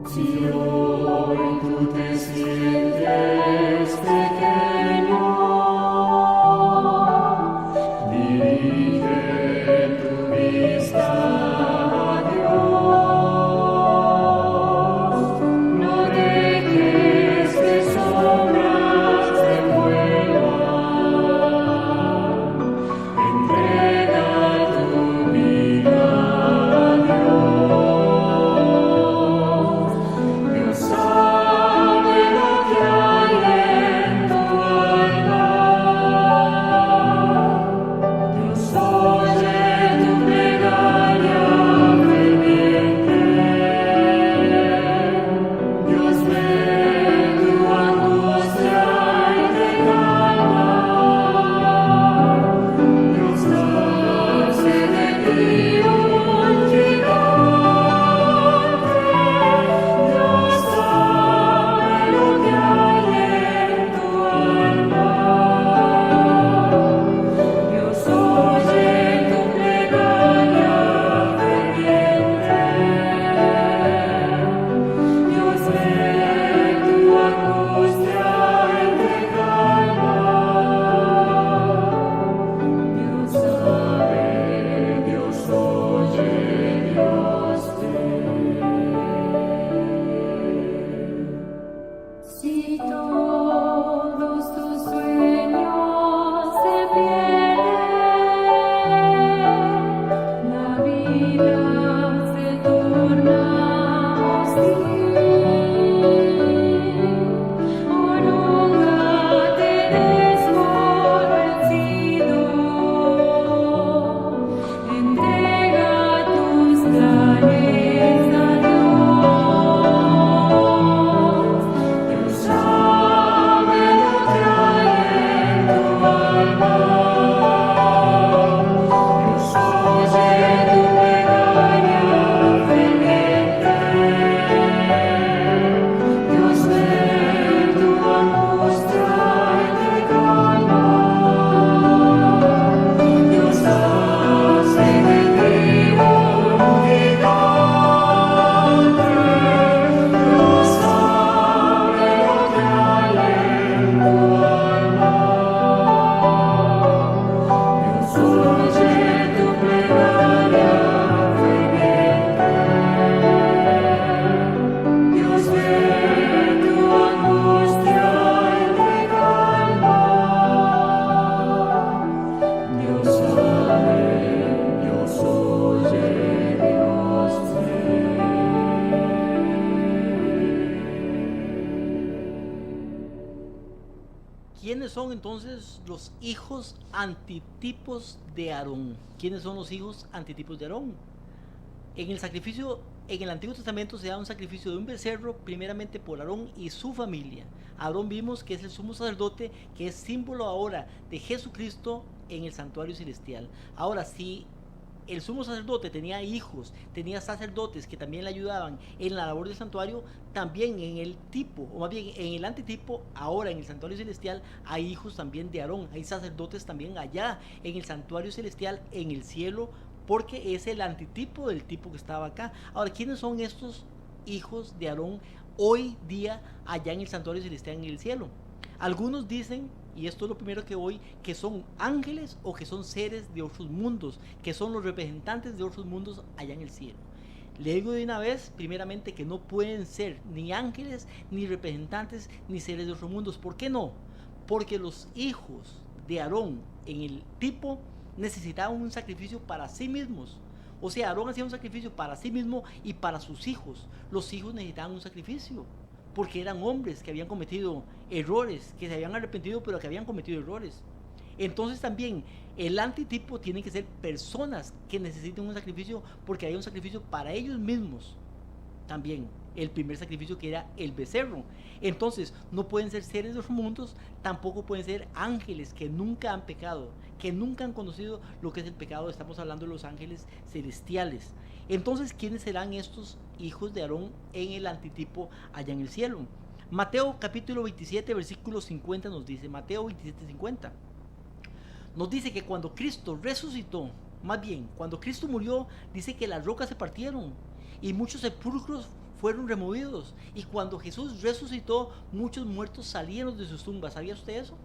Si hoy tú te sientes pequeño, dirige tu vista a Dios. No dejes que sombras te envuelvan. entonces los hijos antitipos de Aarón. ¿Quiénes son los hijos antitipos de Aarón? En el sacrificio, en el Antiguo Testamento se da un sacrificio de un becerro, primeramente por Aarón y su familia. Aarón vimos que es el sumo sacerdote, que es símbolo ahora de Jesucristo en el santuario celestial. Ahora, si el sumo sacerdote tenía hijos, tenía sacerdotes que también le ayudaban en la labor del santuario, también en el tipo, o más bien en el antitipo, ahora en el santuario celestial hay hijos también de Aarón, hay sacerdotes también allá en el santuario celestial, en el cielo, porque es el antitipo del tipo que estaba acá. Ahora, ¿quiénes son estos hijos de Aarón hoy día allá en el santuario celestial, en el cielo? Algunos dicen, y esto es lo primero que voy, que son ángeles o que son seres de otros mundos, que son los representantes de otros mundos allá en el cielo. Le digo de una vez, primeramente, que no pueden ser ni ángeles, ni representantes, ni seres de otros mundos. ¿Por qué no? Porque los hijos de Aarón en el tipo necesitaban un sacrificio para sí mismos. O sea, Aarón hacía un sacrificio para sí mismo y para sus hijos. Los hijos necesitaban un sacrificio, porque eran hombres que habían cometido errores, que se habían arrepentido, pero que habían cometido errores. Entonces también el antitipo tiene que ser personas que necesiten un sacrificio, porque hay un sacrificio para ellos mismos. También el primer sacrificio, que era el becerro. Entonces no pueden ser seres de los mundos, tampoco pueden ser ángeles que nunca han pecado, que nunca han conocido lo que es el pecado. Estamos hablando de los ángeles celestiales. Entonces, ¿quiénes serán estos hijos de Aarón en el antitipo allá en el cielo? Mateo capítulo 27 versículo 50 nos dice, Mateo 27, 50, nos dice que cuando Cristo resucitó, más bien, cuando Cristo murió, dice que las rocas se partieron y muchos sepulcros fueron removidos, y cuando Jesús resucitó, muchos muertos salieron de sus tumbas. ¿Sabía usted eso?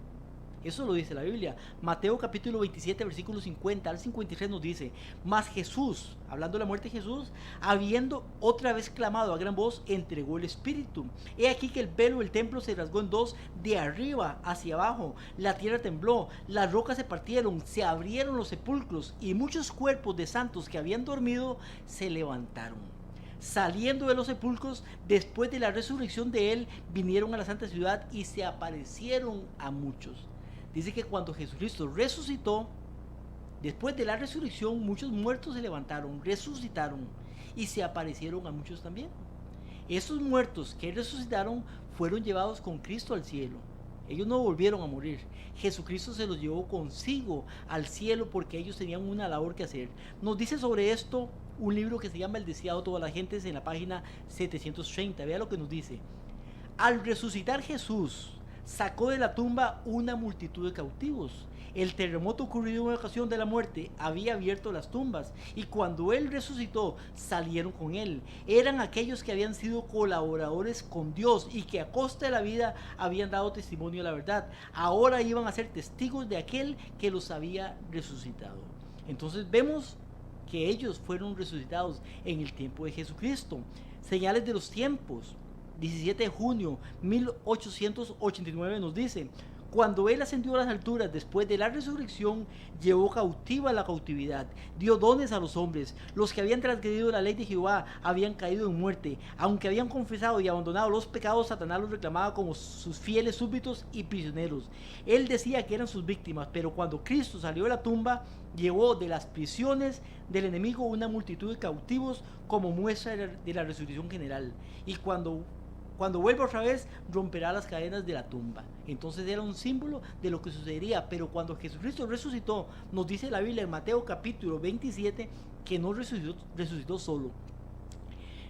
Eso lo dice la Biblia. Mateo capítulo 27 versículo 50 al 53 nos dice, mas Jesús, hablando de la muerte de Jesús, habiendo otra vez clamado a gran voz, entregó el espíritu. He aquí que el velo del templo se rasgó en dos, de arriba hacia abajo, la tierra tembló, las rocas se partieron, se abrieron los sepulcros, y muchos cuerpos de santos que habían dormido se levantaron. Saliendo de los sepulcros, después de la resurrección de él, vinieron a la santa ciudad y se aparecieron a muchos. Dice que cuando Jesucristo resucitó, después de la resurrección, muchos muertos se levantaron, resucitaron y se aparecieron a muchos también. Esos muertos que resucitaron fueron llevados con Cristo al cielo. Ellos no volvieron a morir. Jesucristo se los llevó consigo al cielo, porque ellos tenían una labor que hacer. Nos dice sobre esto un libro que se llama El deseado de todas las gentes, en la página 730. Vea lo que nos dice. Al resucitar Jesús, sacó de la tumba una multitud de cautivos. El terremoto ocurrido en una ocasión de la muerte había abierto las tumbas, y cuando él resucitó, salieron con él. Eran aquellos que habían sido colaboradores con Dios y que a costa de la vida habían dado testimonio de la verdad. Ahora iban a ser testigos de aquel que los había resucitado. Entonces vemos que ellos fueron resucitados en el tiempo de Jesucristo. Señales de los tiempos. 17 de junio 1889 nos dice, cuando él ascendió a las alturas después de la resurrección, llevó cautiva la cautividad, dio dones a los hombres. Los que habían transgredido la ley de Jehová habían caído en muerte. Aunque habían confesado y abandonado los pecados, Satanás los reclamaba como sus fieles súbditos y prisioneros. Él decía que eran sus víctimas, pero cuando Cristo salió de la tumba, llevó de las prisiones del enemigo una multitud de cautivos como muestra de la resurrección general. Y cuando vuelva otra vez, romperá las cadenas de la tumba. Entonces era un símbolo de lo que sucedería. Pero cuando Jesucristo resucitó, nos dice la Biblia en Mateo capítulo 27, que no resucitó solo.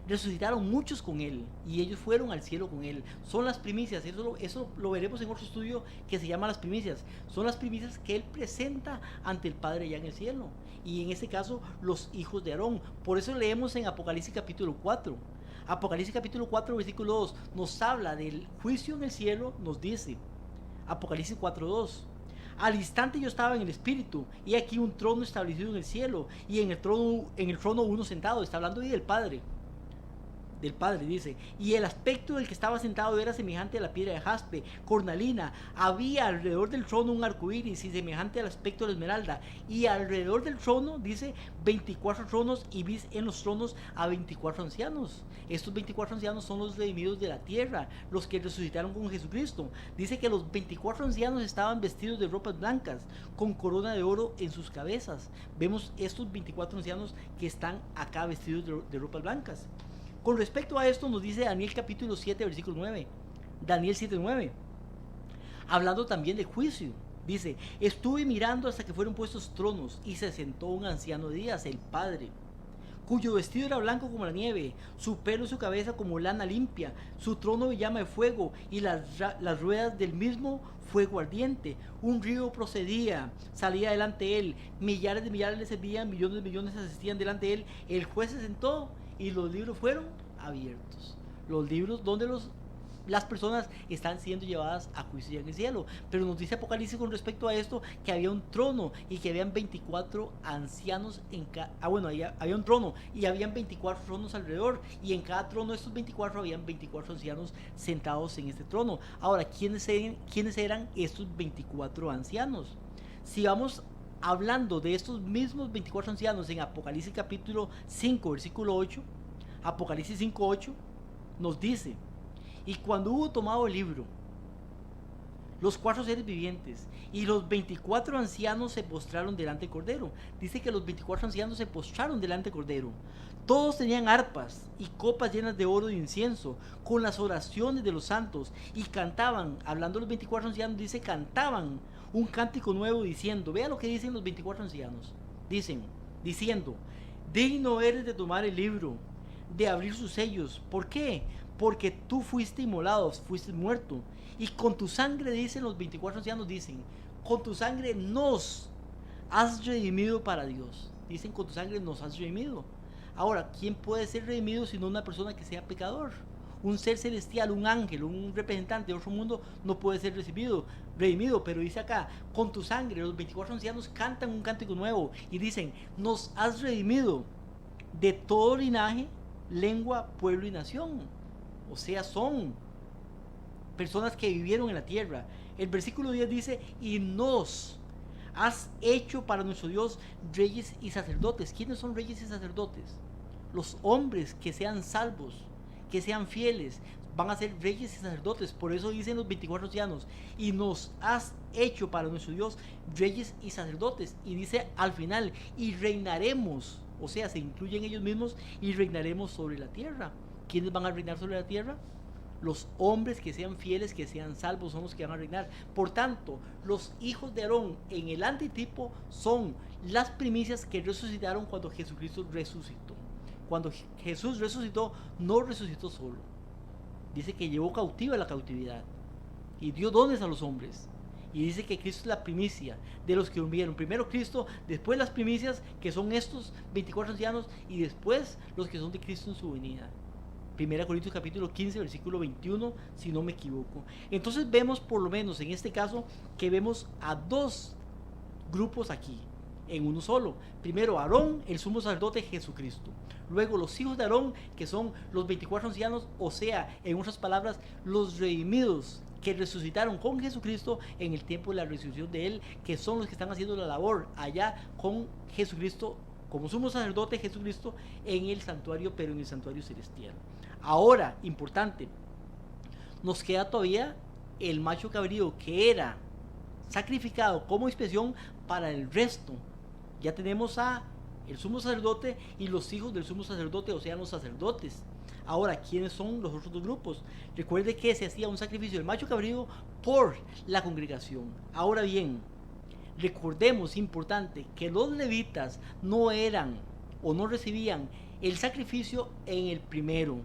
Resucitaron muchos con él, y ellos fueron al cielo con él. Son las primicias. Eso lo veremos en otro estudio que se llama las primicias. Son las primicias que él presenta ante el Padre ya en el cielo, y en este caso los hijos de Aarón. Por eso leemos en Apocalipsis capítulo 4. Apocalipsis capítulo 4 versículo 2 nos habla del juicio en el cielo. Nos dice Apocalipsis 4:2, al instante yo estaba en el espíritu, y aquí un trono establecido en el cielo, y en el trono uno sentado. Está hablando ahí del Padre. del Padre, dice, y el aspecto del que estaba sentado era semejante a la piedra de jaspe, cornalina, había alrededor del trono un arco iris y semejante al aspecto de la esmeralda, y alrededor del trono, dice, 24 tronos, y vi en los tronos a 24 ancianos. Estos 24 ancianos son los redimidos de la tierra, los que resucitaron con Jesucristo. Dice que los 24 ancianos estaban vestidos de ropas blancas, con corona de oro en sus cabezas. Vemos estos 24 ancianos que están acá vestidos de ropas blancas. Con respecto a esto nos dice Daniel capítulo 7, versículo 9. Daniel 7, 9. Hablando también de juicio. Dice, estuve mirando hasta que fueron puestos tronos y se sentó un anciano de días, el Padre, cuyo vestido era blanco como la nieve, su pelo y su cabeza como lana limpia, su trono llama de fuego y las ruedas del mismo fuego ardiente. Un río procedía, salía delante de él, millares de millares le servían, millones de millones asistían delante de él. El juez se sentó y los libros fueron abiertos. Los libros donde las personas están siendo llevadas a juicio ya en el cielo. Pero nos dice Apocalipsis con respecto a esto que había un trono y que habían 24 ancianos en cada... había un trono y habían 24 tronos alrededor, y en cada trono de estos 24 habían 24 ancianos sentados en este trono. Ahora, ¿quiénes eran estos 24 ancianos? Si vamos hablando de estos mismos 24 ancianos en Apocalipsis capítulo 5, versículo 8, Apocalipsis 5, 8, nos dice: y cuando hubo tomado el libro, los 4 seres vivientes y los 24 ancianos se postraron delante del Cordero. Dice que los 24 ancianos se postraron delante del Cordero. Todos tenían arpas y copas llenas de oro y incienso, con las oraciones de los santos, y cantaban, hablando de los 24 ancianos, dice, cantaban un cántico nuevo diciendo, vea lo que dicen los 24 ancianos, diciendo, digno eres de tomar el libro, de abrir sus sellos. ¿Por qué? Porque tú fuiste inmolado, fuiste muerto, y con tu sangre, dicen los 24 ancianos, dicen, con tu sangre nos has redimido para Dios. Dicen, con tu sangre nos has redimido. Ahora, ¿quién puede ser redimido sino una persona que sea pecador? Un ser celestial, un ángel, un representante de otro mundo no puede ser redimido, pero dice acá, con tu sangre. Los 24 ancianos cantan un cántico nuevo y dicen, nos has redimido de todo linaje, lengua, pueblo y nación. O sea, son personas que vivieron en la tierra. El versículo 10 dice, y nos has hecho para nuestro Dios reyes y sacerdotes. ¿Quiénes son reyes y sacerdotes? Los hombres que sean salvos, que sean fieles, van a ser reyes y sacerdotes. Por eso dicen los 24 ancianos, y nos has hecho para nuestro Dios reyes y sacerdotes. Y dice al final, y reinaremos. O sea, se incluyen ellos mismos, y reinaremos sobre la tierra. ¿Quiénes van a reinar sobre la tierra? Los hombres que sean fieles, que sean salvos, son los que van a reinar. Por tanto, los hijos de Aarón en el antitipo son las primicias que resucitaron cuando Jesucristo resucitó. Cuando Jesús resucitó, no resucitó solo. Dice que llevó cautiva la cautividad y dio dones a los hombres. Y dice que Cristo es la primicia de los que durmieron. Primero Cristo, después las primicias, que son estos 24 ancianos, y después los que son de Cristo en su venida. 1 Corintios capítulo 15, versículo 21, si no me equivoco. Entonces vemos, por lo menos en este caso, que vemos a dos grupos aquí, en uno solo. Primero Aarón, el sumo sacerdote, Jesucristo. Luego los hijos de Aarón, que son los 24 ancianos, o sea, en otras palabras, los redimidos que resucitaron con Jesucristo en el tiempo de la resurrección de Él, que son los que están haciendo la labor allá con Jesucristo, como sumo sacerdote Jesucristo, en el santuario, pero en el santuario celestial. Ahora, importante, nos queda todavía el macho cabrío que era sacrificado como expiación para el resto. Ya tenemos a el sumo sacerdote y los hijos del sumo sacerdote, o sea, los sacerdotes. Ahora, ¿quiénes son los otros dos grupos? Recuerde que se hacía un sacrificio del macho cabrío por la congregación. Ahora bien, recordemos, importante, que los levitas no eran o no recibían el sacrificio en el primero.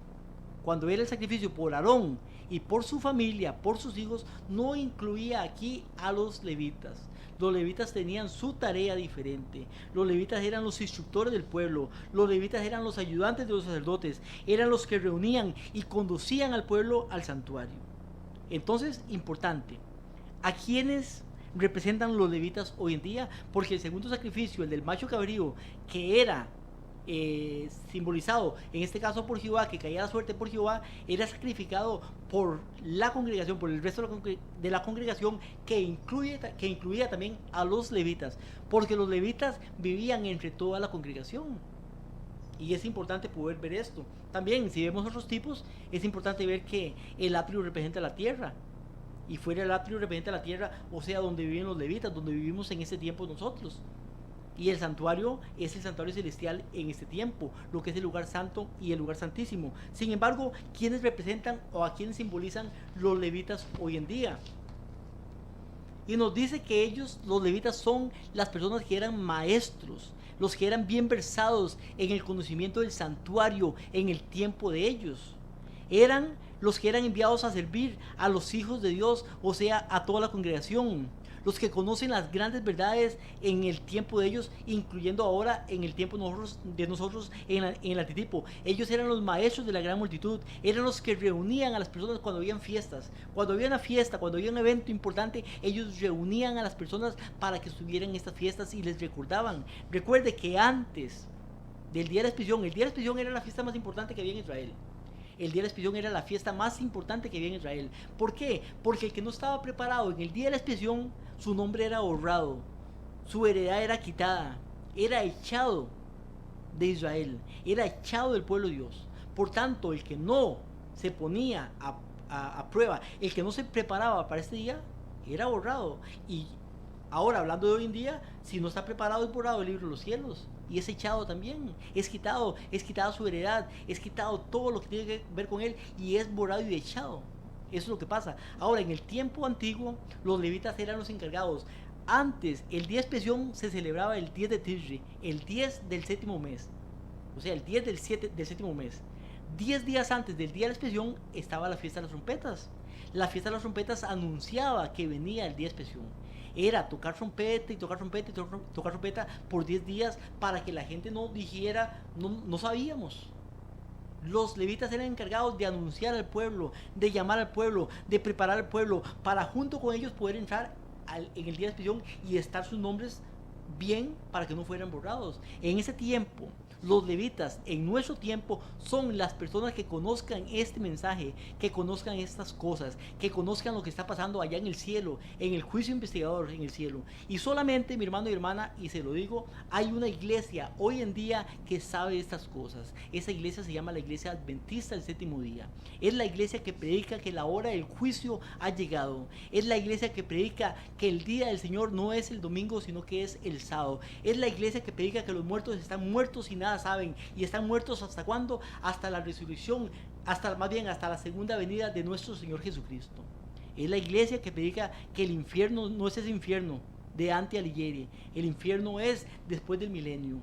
Cuando era el sacrificio por Aarón y por su familia, por sus hijos, no incluía aquí a los levitas. Los levitas tenían su tarea diferente. Los levitas eran los instructores del pueblo. Los levitas eran los ayudantes de los sacerdotes. Eran los que reunían y conducían al pueblo al santuario. Entonces, importante, ¿a quiénes representan los levitas hoy en día? Porque el segundo sacrificio, el del macho cabrío, que era simbolizado en este caso por Jehová, que caía la suerte por Jehová, era sacrificado por la congregación, por el resto de la congregación, que incluía también a los levitas, porque los levitas vivían entre toda la congregación. Y es importante poder ver esto. También, si vemos otros tipos, es importante ver que el atrio representa la tierra, y fuera del atrio representa la tierra, o sea, donde viven los levitas, donde vivimos en este tiempo nosotros. Y el santuario es el santuario celestial en este tiempo, lo que es el lugar santo y el lugar santísimo. Sin embargo, ¿quiénes representan o a quiénes simbolizan los levitas hoy en día? Y nos dice que ellos, los levitas, son las personas que eran maestros, los que eran bien versados en el conocimiento del santuario en el tiempo de ellos. Eran los que eran enviados a servir a los hijos de Dios, o sea, a toda la congregación. Los que conocen las grandes verdades en el tiempo de ellos, incluyendo ahora en el tiempo de nosotros en el antitipo. Ellos eran los maestros de la gran multitud, eran los que reunían a las personas cuando habían fiestas. Cuando había una fiesta, cuando había un evento importante, ellos reunían a las personas para que estuvieran en estas fiestas y les recordaban. Recuerde que antes del día de la expiación, el día de la expiación era la fiesta más importante que había en Israel. El día de la expiación era la fiesta más importante que había en Israel. ¿Por qué? Porque el que no estaba preparado en el día de la expiación, su nombre era borrado, su heredad era quitada, era echado de Israel, era echado del pueblo de Dios. Por tanto, el que no se ponía a prueba, el que no se preparaba para este día, era borrado. Y ahora, hablando de hoy en día, si no está preparado, es borrado del libro de los cielos. Y es echado también, es quitada su heredad, es quitado todo lo que tiene que ver con él, y es borrado y echado. Eso es lo que pasa. Ahora, en el tiempo antiguo, los levitas eran los encargados. Antes, el día de expiación se celebraba el 10 de Tishri, el 10 del séptimo mes. O sea, el 10 del séptimo mes. 10 días antes del día de la expiación estaba la fiesta de las trompetas. La fiesta de las trompetas anunciaba que venía el día de expiación. Era tocar trompeta y tocar trompeta y tocar trompeta por 10 días para que la gente no dijera, no sabíamos. Los levitas eran encargados de anunciar al pueblo, de llamar al pueblo, de preparar al pueblo, para junto con ellos poder entrar en el día de expiación y estar sus nombres bien para que no fueran borrados. En ese tiempo, los levitas en nuestro tiempo son las personas que conozcan este mensaje, que conozcan estas cosas, que conozcan lo que está pasando allá en el cielo, en el juicio investigador en el cielo. Y solamente, mi hermano y hermana, y se lo digo, hay una iglesia hoy en día que sabe estas cosas. Esa iglesia se llama la Iglesia Adventista del Séptimo Día. Es la iglesia que predica que la hora del juicio ha llegado. Es la iglesia que predica que el día del Señor no es el domingo, sino que es el sábado. Es la iglesia que predica que los muertos están muertos y nada saben, y están muertos ¿hasta cuándo? Hasta la resurrección, hasta la segunda venida de nuestro Señor Jesucristo. Es la iglesia que predica que el infierno no es ese infierno de Dante Alighieri, el infierno es después del milenio.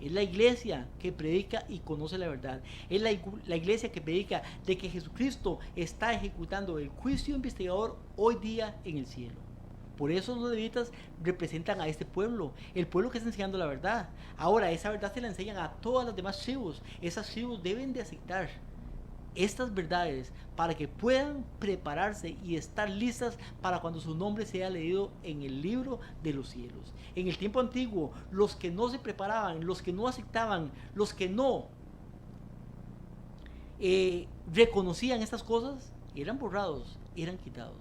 Es la iglesia que predica y conoce la verdad. Es la iglesia que predica de que Jesucristo está ejecutando el juicio investigador hoy día en el cielo. Por eso los levitas representan a este pueblo, el pueblo que está enseñando la verdad. Ahora, esa verdad se la enseñan a todas las demás tribus. Esas tribus deben de aceptar estas verdades para que puedan prepararse y estar listas para cuando su nombre sea leído en el libro de los cielos. En el tiempo antiguo, los que no se preparaban, los que no aceptaban, los que no reconocían estas cosas, eran borrados, eran quitados.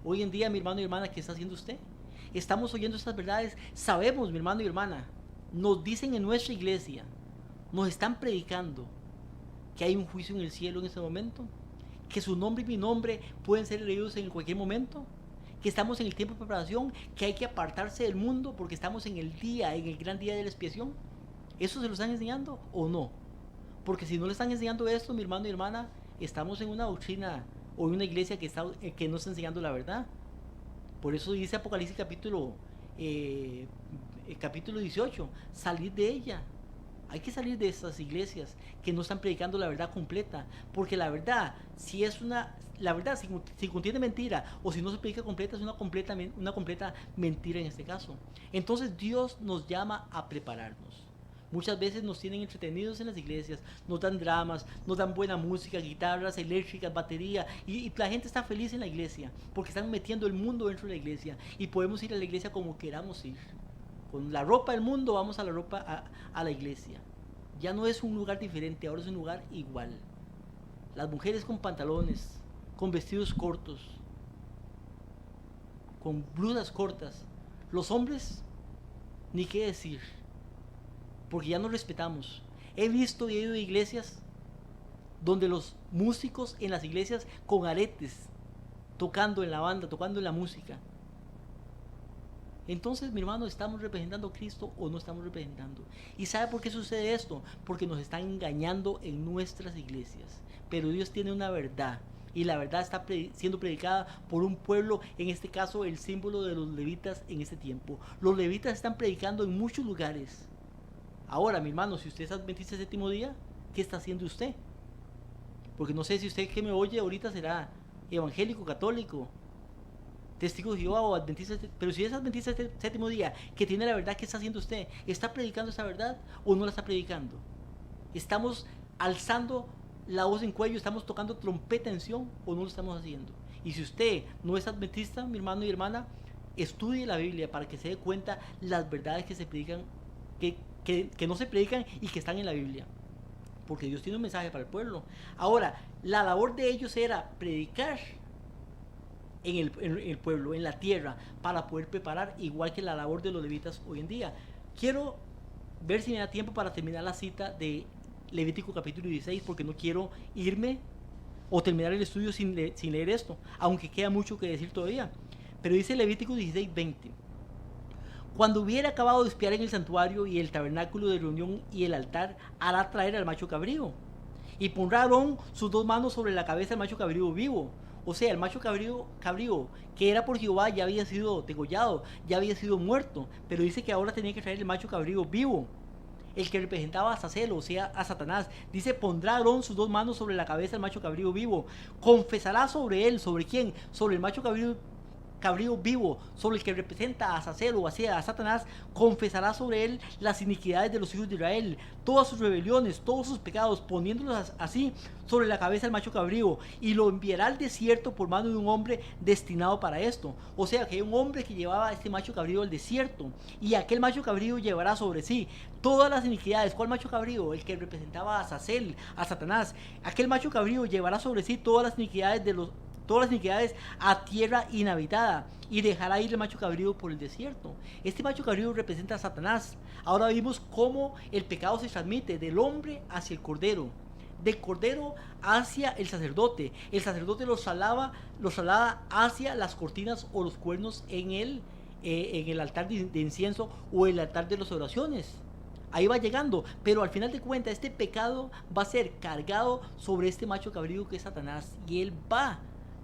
Hoy en día, mi hermano y hermana, ¿qué está haciendo usted? Estamos oyendo estas verdades, sabemos, mi hermano y hermana, nos dicen en nuestra iglesia, nos están predicando que hay un juicio en el cielo en este momento, que su nombre y mi nombre pueden ser leídos en cualquier momento, que estamos en el tiempo de preparación, que hay que apartarse del mundo porque estamos en el gran día de la expiación. ¿Eso se lo están enseñando o no? Porque si no le están enseñando esto, mi hermano y hermana, estamos en una doctrina o en una iglesia que no está enseñando la verdad. Por eso dice Apocalipsis capítulo 18, salir de ella. Hay que salir de estas iglesias que no están predicando la verdad completa, porque la verdad, si contiene mentira o si no se predica completa, es una completa mentira en este caso. Entonces Dios nos llama a prepararnos. Muchas veces nos tienen entretenidos en las iglesias, nos dan dramas, nos dan buena música, guitarras eléctricas, batería, y la gente está feliz en la iglesia porque están metiendo el mundo dentro de la iglesia, y podemos ir a la iglesia como queramos ir. Con la ropa del mundo vamos a la iglesia. Ya no es un lugar diferente, ahora es un lugar igual. Las mujeres con pantalones, con vestidos cortos, con blusas cortas. Los hombres, ni qué decir, porque ya no respetamos. He visto y he ido a iglesias donde los músicos en las iglesias con aretes, tocando en la banda, tocando en la música. Entonces, mi hermano, ¿estamos representando a Cristo o no estamos representando? ¿Y sabe por qué sucede esto? Porque nos están engañando en nuestras iglesias. Pero Dios tiene una verdad, y la verdad está siendo predicada por un pueblo, en este caso el símbolo de los levitas en este tiempo. Los levitas están predicando en muchos lugares. Ahora, mi hermano, si usted es adventista del séptimo día, ¿qué está haciendo usted? Porque no sé si usted que me oye ahorita será evangélico, católico, testigo de Jehová o adventista, pero si es adventista del séptimo día, que tiene la verdad, ¿qué está haciendo usted? ¿Está predicando esa verdad o no la está predicando? ¿Estamos alzando la voz en cuello, estamos tocando trompeta en Sion o no lo estamos haciendo? Y si usted no es adventista, mi hermano y hermana, estudie la Biblia para que se dé cuenta las verdades que se predican, que no se predican y que están en la Biblia. Porque Dios tiene un mensaje para el pueblo. Ahora, la labor de ellos era predicar en el pueblo, en la tierra, para poder preparar, igual que la labor de los levitas hoy en día. Quiero ver si me da tiempo para terminar la cita de Levítico capítulo 16, porque no quiero irme o terminar el estudio sin leer esto, aunque queda mucho que decir todavía. Pero dice Levítico 16:20: cuando hubiera acabado de espiar en el santuario y el tabernáculo de reunión y el altar, hará traer al macho cabrío, y pondrá Aarón sus dos manos sobre la cabeza del macho cabrío vivo. O sea, el macho cabrío que era por Jehová ya había sido degollado, ya había sido muerto, pero dice que ahora tenía que traer el macho cabrío vivo, el que representaba a Zacelo, o sea, a Satanás. Dice, pondrá Aarón sus dos manos sobre la cabeza del macho cabrío vivo, confesará sobre él. ¿Sobre quién? Sobre el macho cabrío vivo, sobre el que representa a Zacelo, o sea, a Satanás. Confesará sobre él las iniquidades de los hijos de Israel, todas sus rebeliones, todos sus pecados, poniéndolos así sobre la cabeza del macho cabrío, y lo enviará al desierto por mano de un hombre destinado para esto. O sea, que hay un hombre que llevaba a este macho cabrío al desierto, y aquel macho cabrío llevará sobre sí todas las iniquidades. ¿Cuál macho cabrío? El que representaba a Zacel, a Satanás. Aquel macho cabrío llevará sobre sí todas las iniquidades a tierra inhabitada, y dejará ir el macho cabrío por el desierto. Este macho cabrío representa a Satanás. Ahora vimos cómo el pecado se transmite del hombre hacia el cordero, del cordero hacia el sacerdote los traslada hacia las cortinas o los cuernos en el altar de incienso o el altar de las oraciones. Ahí va llegando, pero al final de cuentas este pecado va a ser cargado sobre este macho cabrío que es Satanás, y él va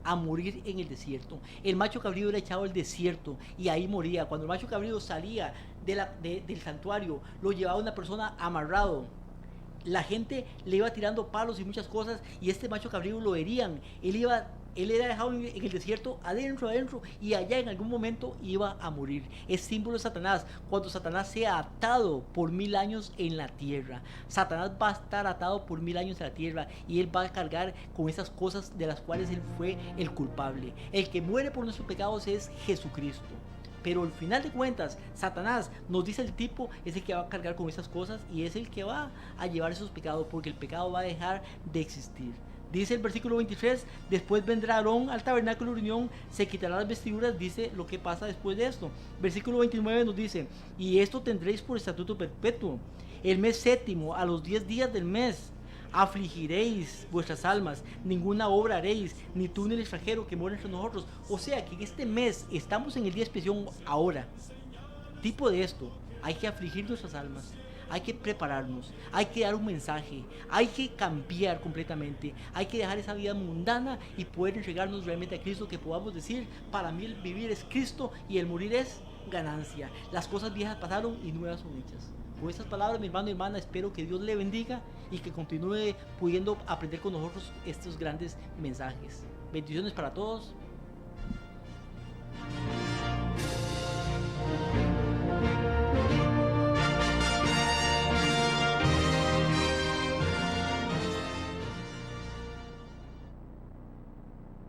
a morir en el desierto. El macho cabrío era echado al desierto y ahí moría. Cuando el macho cabrío salía del santuario, lo llevaba una persona amarrado. La gente le iba tirando palos y muchas cosas, y este macho cabrío lo herían. Él era dejado en el desierto, adentro, y allá en algún momento iba a morir. Es símbolo de Satanás. Cuando Satanás sea atado por 1000 años en la tierra, Satanás va a estar atado por 1000 años en la tierra, y él va a cargar con esas cosas de las cuales él fue el culpable. El que muere por nuestros pecados es Jesucristo. Pero al final de cuentas, Satanás, nos dice el tipo, es el que va a cargar con esas cosas, y es el que va a llevar esos pecados, porque el pecado va a dejar de existir. Dice el versículo 23, después vendrá Aarón al tabernáculo de reunión, se quitará las vestiduras. Dice lo que pasa después de esto. Versículo 29 nos dice, y esto tendréis por estatuto perpetuo. El mes séptimo, a los 10 días del mes, afligiréis vuestras almas, ninguna obra haréis, ni tú ni el extranjero que mora entre nosotros. O sea que en este mes, estamos en el día de expiación ahora. Tipo de esto, hay que afligir nuestras almas, hay que prepararnos, hay que dar un mensaje, hay que cambiar completamente, hay que dejar esa vida mundana y poder entregarnos realmente a Cristo, que podamos decir, para mí el vivir es Cristo y el morir es ganancia. Las cosas viejas pasaron y nuevas son hechas. Con estas palabras, mi hermano y hermana, espero que Dios le bendiga y que continúe pudiendo aprender con nosotros estos grandes mensajes. Bendiciones para todos.